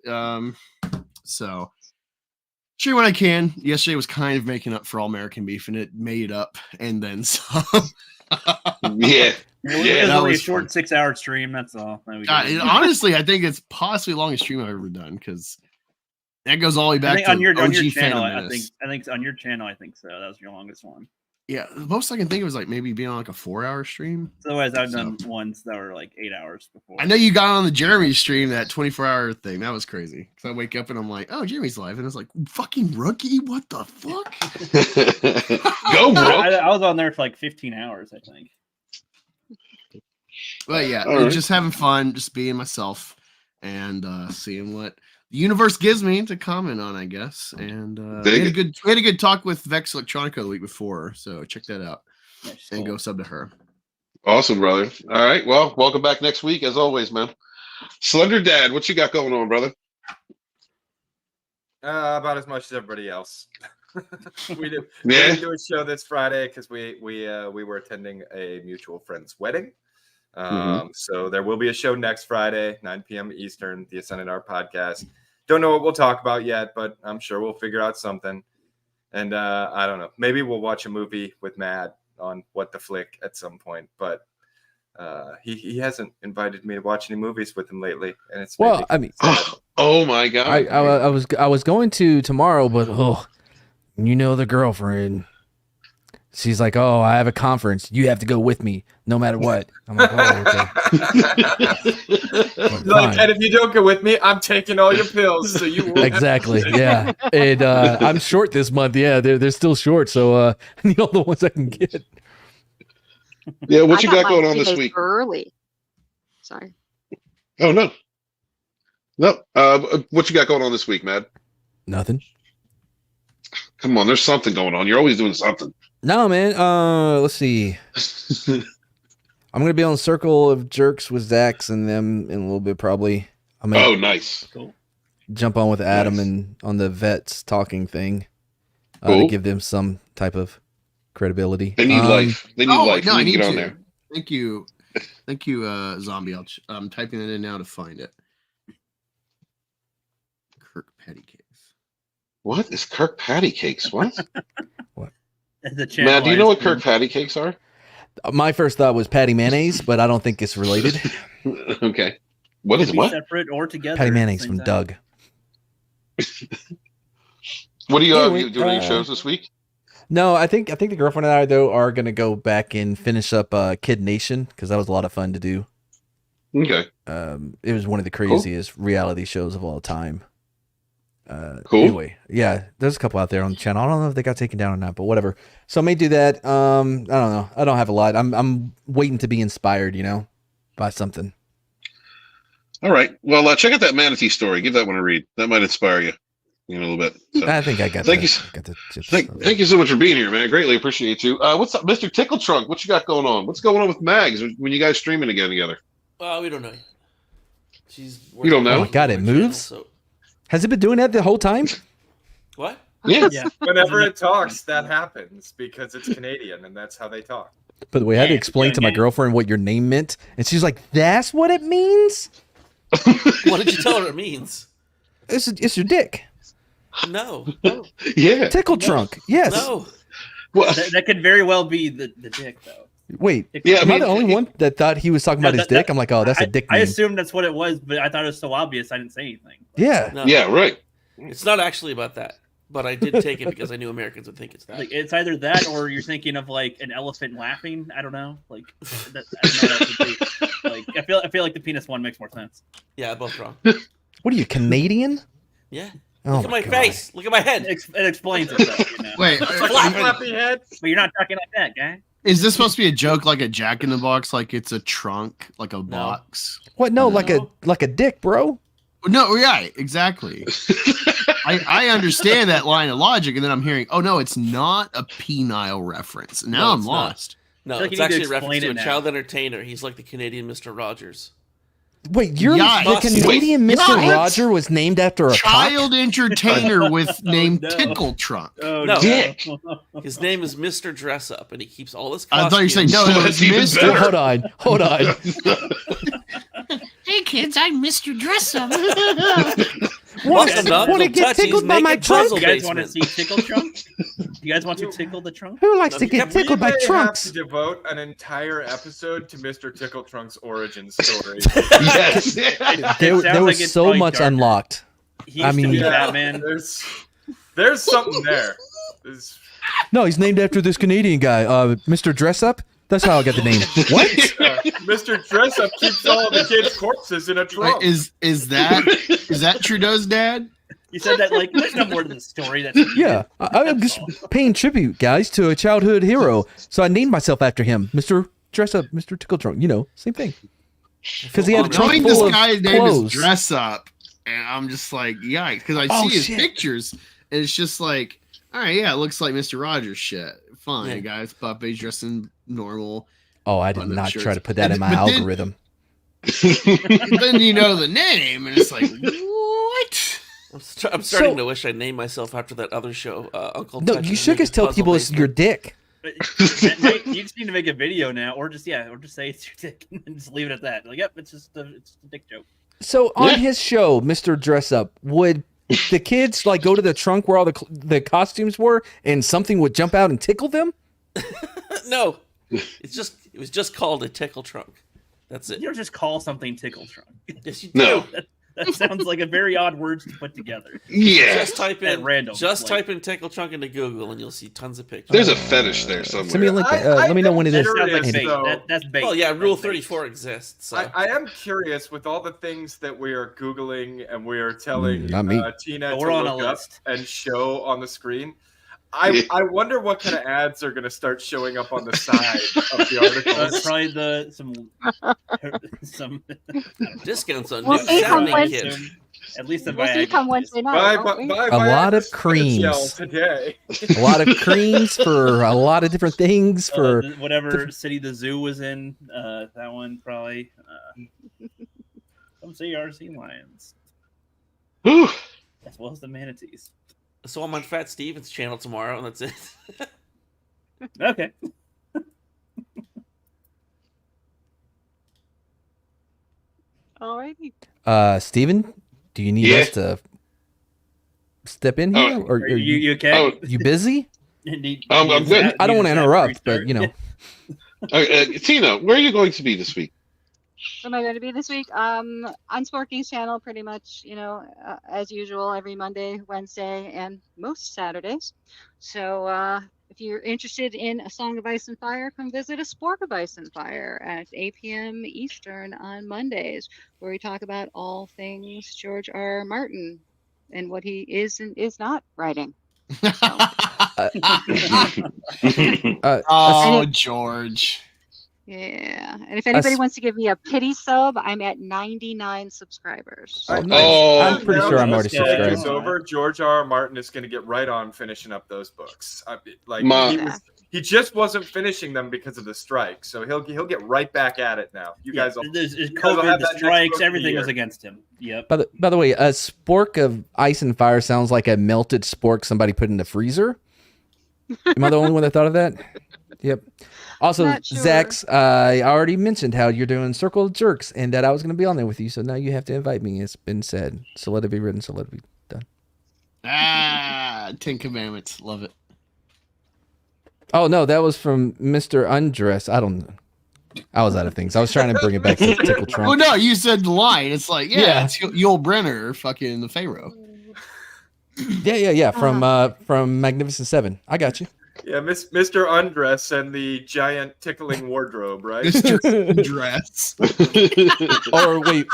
So sure when I can. Yesterday was kind of making up for All American Beef and it made up and then some. Yeah. It was only a short 6-hour stream. That's all. Honestly, I think it's possibly the longest stream I've ever done because that goes all the way back to on your channel. I think on your channel. I think so. That was your longest one. Yeah, the most I can think of was like maybe being on like a 4-hour stream. Otherwise, I've done ones that were like 8 hours before. I know you got on the Jeremy stream, that 24-hour thing. That was crazy. Because I wake up and I'm like, oh, Jeremy's live. And it's like, fucking rookie? What the fuck? Go, bro. I was on there for like 15 hours, I think. But yeah, just having fun, just being myself and seeing what the universe gives me to comment on, I guess. And we had a good talk with Vex Electronica the week before, so check that out. and go sub to her. Awesome, brother. All right. Well, welcome back next week, as always, man. Slender Dad, what you got going on, brother? About as much as everybody else. we didn't do a show this Friday because we were attending a mutual friend's wedding. So there will be a show next Friday, 9 p.m. Eastern, the Ascendant Art Podcast. Don't know what we'll talk about yet, but I'm sure we'll figure out something. And I don't know. Maybe we'll watch a movie with Matt on What the Flick at some point. But he hasn't invited me to watch any movies with him lately. And it's oh my God. I was going to tomorrow, but the girlfriend. She's like, oh, I have a conference. You have to go with me, no matter what. I'm like, oh, okay. Like, and if you don't go with me, I'm taking all your pills. So you won't exactly, yeah. And I'm short this month. Yeah, they're still short, so I need all the ones I can get. Yeah, what you got going on this week? Early. Sorry. Oh no. What you got going on this week, Matt? Nothing. Come on, there's something going on. You're always doing something. No, man. Let's see. I'm gonna be on Circle of Jerks with Zax and them in a little bit, probably. Nice. Cool. Jump on with Adam and on the vets talking thing to give them some type of credibility. They need life. They need life. No, I need to get on to. there. Thank you, Zombie. I'm typing it in now to find it. Kirk Patty Cakes. What is Kirk Patty Cakes? What? Matt, do you know what Kirk Patty Cakes are? My first thought was patty mayonnaise, but I don't think it's related. Okay. What is what? Separate or together. Patty mayonnaise from Doug. What are you doing any shows this week? No, I think the girlfriend and I though are gonna go back and finish up Kid Nation because that was a lot of fun to do. Okay. It was one of the craziest reality shows of all time. Cool. Anyway, yeah, there's a couple out there on the channel. I don't know if they got taken down or not, but whatever. So I may do that. I don't know. I don't have a lot. I'm waiting to be inspired, by something. All right. Well, check out that manatee story. Give that one a read. That might inspire you a little bit. So, I think I got. Thank you so much for being here, man. I greatly appreciate you. What's up, Mr. Tickle Trunk? What you got going on? What's going on with Mags when you guys streaming again together? We don't know. You don't know? Oh my God, it moves. Has it been doing that the whole time? What? Yeah. Whenever it talks, that happens because it's Canadian and that's how they talk. By the way, I had to explain to my girlfriend what your name meant, and she's like, "That's what it means." What did you tell her it means? It's your dick. No. Yeah. Tickle trunk. Yes. No. That could very well be the dick, though. Wait, am I the only one that thought he was talking about his dick? I'm like, oh, that's a dick name. I assumed that's what it was, but I thought it was so obvious I didn't say anything. Yeah. No. Yeah, right. It's not actually about that, but I did take it because I knew Americans would think it's that. Like, it's either that or you're thinking of like an elephant laughing. I don't know. Like, I don't know what that could be. Like, I feel like the penis one makes more sense. Yeah, both wrong. What are you, Canadian? Yeah. Oh Look at my face. Look at my head. It explains it. Though, Wait, Flappy head. But you're not talking like that, guy. Is this supposed to be a joke, like a Jack in the Box, like it's a trunk, like a box? What? No, like a dick, bro. No, yeah, exactly. I understand that line of logic, and then I'm hearing, oh no, it's not a penile reference. Now I'm lost. No, like it's you need to actually a reference to a explain it child entertainer. He's like the Canadian Mr. Rogers. Wait, the Yikes. Canadian Wait, Mr. what? Roger was named after a Child entertainer with name no. Tickle Trunk. Oh, No. Dick. His name is Mr. Dress Up, and he keeps all his I costumes. thought you were saying no, it was Even Mr. better. Hold on. Hey kids, I'm Mr. Dress Up. Welcome to Uncle Want to get Touchy's tickled by my Naked trunk? Puzzle You guys want to Basement. see tickle trunk? You guys want to tickle the trunk? Who likes to get tickled by We may trunks? have to devote an entire episode to Mr. Tickle Trunk's origin story. Yes. There sounds was like it's so probably much darker. unlocked. He used to be Batman. There's something there. No, he's named after this Canadian guy, Mr. Dress Up. That's how I got the name. What? Mr. Dress Up keeps all of the kids' corpses in a trunk. Wait, is that Trudeau's dad? You said that like there's no more to the story. That's Yeah, I'm just paying tribute, guys, to a childhood hero. So I named myself after him, Mr. Dress Up, Mr. Tickle Trunk. Same thing. Because he had a trunk Knowing full this of guy's name is clothes. Dress Up, and I'm just like, yikes, because I Oh, see his shit. pictures, and it's just like, all right, yeah, it looks like Mr. Rogers shit. fine, Yeah. guys. Buffet's dressing normal. Oh, I did button-up not shirts. try to put that in my But then- algorithm. Then you know the name, and it's like, what? I'm starting to wish I named myself after that other show, Uncle. No, Touch's you should just tell Puzzle people it's your Basement. dick. Nate, you just need to make a video now, or just say it's your dick and just leave it at that. Like, yep, it's just a dick joke. So on his show, Mr. Dress Up, would the kids like go to the trunk where all the costumes were, and something would jump out and tickle them? No, it was just called a tickle trunk. That's it. You don't just call something tickle trunk. Yes, you do. No. That sounds like a very odd words to put together. Yeah. Just type At in random, Just like- type in tickle trunk into Google, and you'll see tons of pictures. There's a fetish there somewhere. Send me a link. Let me know when it is. That sounds like Curious, bait. though. That's bait. Well, yeah, Rule That's bait. 34 exists. So. I am curious with all the things that we are Googling and we are telling Not me. Tina We're to on a look up list. and show on the screen. I wonder what kind of ads are going to start showing up on the side of the articles. Probably some Discounts on We'll new see come sounding Wednesday. kits. At least the We'll see come Wednesday night. Buy, won't we? buy, A buy lot of spinach gel creams. today. A lot of creams for a lot of different things. For whatever city the zoo was in. That one probably. Some CRC lions, Whew. as well as the manatees. So I'm on Fat Steven's channel tomorrow, and that's it. Okay. Alrighty. Steven, do you need Yeah. us to step in here, or Are you okay? you busy? Indeed. I'm good. I don't want to interrupt, but you know, Tina, where are you going to be this week? Where am I going to be this week? On Sporky's channel, pretty much, as usual, every Monday, Wednesday, and most Saturdays. So if you're interested in A Song of Ice and Fire, come visit A Spork of Ice and Fire at 8 p.m. Eastern on Mondays, where we talk about all things George R. R. Martin and what he is and is not writing. Oh, George. Yeah. And if anybody wants to give me a pity sub, I'm at 99 subscribers. Oh, nice. Oh. I'm pretty sure I'm already Now that subscribed. it's over. George R. R. Martin is going to get right on finishing up those books. He just wasn't finishing them because of the strike, so he'll get right back at it now. You guys will. There's you guys will COVID, have the that next strikes, book of the everything year. was against him. Yep. By the way, a spork of ice and fire sounds like a melted spork somebody put in the freezer. Am I the only one that thought of that? Yep. Also, Not sure. Zax, I already mentioned how you're doing Circle of Jerks and that I was going to be on there with you, so now you have to invite me. It's been said. So let it be written, so let it be done. Ten Commandments. Love it. Oh, no, that was from Mr. Undress. I don't know. I was out of things. I was trying to bring it back to Tickle Trump. Oh no, you said the line. It's like, Yeah. it's Yul Brenner, fucking the Pharaoh. Yeah. From Magnificent Seven. I got you. Yeah, Mr. Undress and the giant tickling wardrobe, right? Mr. Dress. Or wait,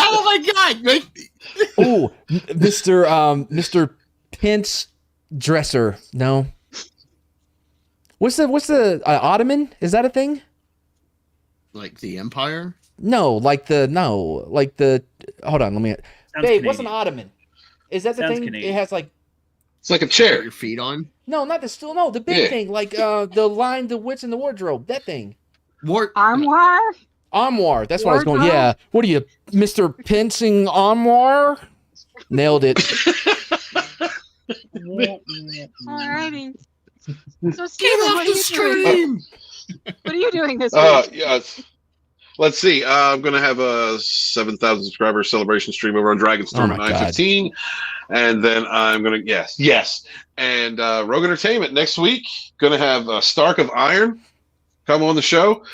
Oh my god! Mr. Pence Dresser. No. What's the Ottoman? Is that a thing? Like the Empire? Hold on, let me. Sounds Babe, what's an Canadian. Ottoman? Is that the Sounds thing? Canadian. It has like It's like a Put chair. your feet on. no, not the stool. No, the big Yeah. thing, like the line, the wits, and the wardrobe. That thing. Armoire? Armoire. That's what I was going. Wardrobe? Yeah. What are you, Mr. Pincing Armoire? Nailed it. Alrighty. So, Get Steven, off what the are you doing? stream! What are you doing this week? Yes. Let's see. I'm going to have a 7,000 subscriber celebration stream over on Dragonstorm Oh at my God. 9:15, and then I'm going to yes, and Rogue Entertainment next week. Going to have Stark of Iron come on the show.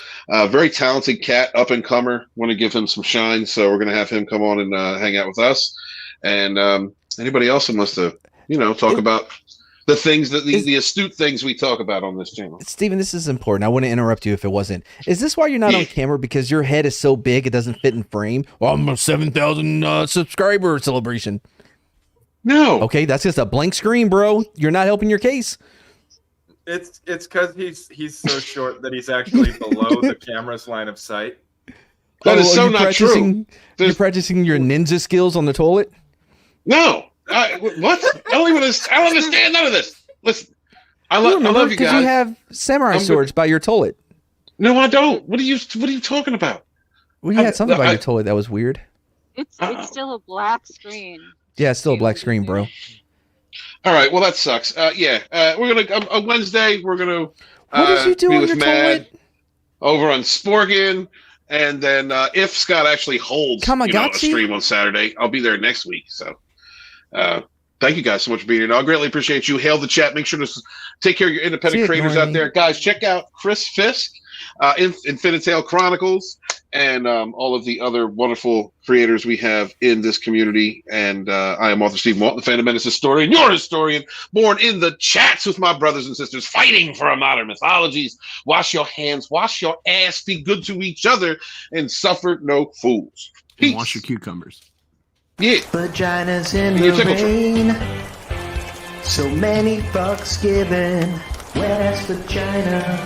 Very talented cat, up and comer. Want to give him some shine, so we're going to have him come on and hang out with us. And anybody else who wants to, talk about the things that the astute things we talk about on this channel. Steven, this is important. I wouldn't interrupt you if it wasn't. Is this why you're not on camera? Because your head is so big it doesn't fit in frame? Well, I'm a 7,000 subscriber celebration. No. Okay, that's just a blank screen, bro. You're not helping your case. It's because he's so short that he's actually below the camera's line of sight. That is are so you not practicing- true. You're practicing your ninja skills on the toilet? No. What? I don't understand none of this. Listen, I love you because guys. you have samurai swords by your toilet. No, I don't. What are you talking about? Well, you had something by your toilet that was weird. It's still a black screen. Yeah, it's still a black screen, bro. All right, well that sucks. We're gonna on Wednesday. We're gonna what did you do be on with your Mad toilet? over on Sporgan, and then if Scott actually holds a stream on Saturday, I'll be there next week. So, thank you guys so much for being here. I greatly appreciate you. Hail the chat. Make sure to take care of your independent creators out there, guys. Check out Chris Fisk, Infinitale Chronicles, and all of the other wonderful creators we have in this community. And I am author Steve Walton, the Phantom Menace historian, your historian, born in the chats with my brothers and sisters, fighting for our modern mythologies. Wash your hands, wash your ass, be good to each other, and suffer no fools. Peace. And wash your cucumbers. Yeah. Vaginas in the rain. So many fucks given. Wet ass vagina.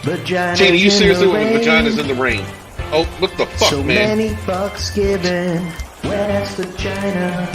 Vaginas Tina, you seriously in the want rain. vaginas in the rain? Oh, what the fuck, so man? many fucks given. Wet ass vagina.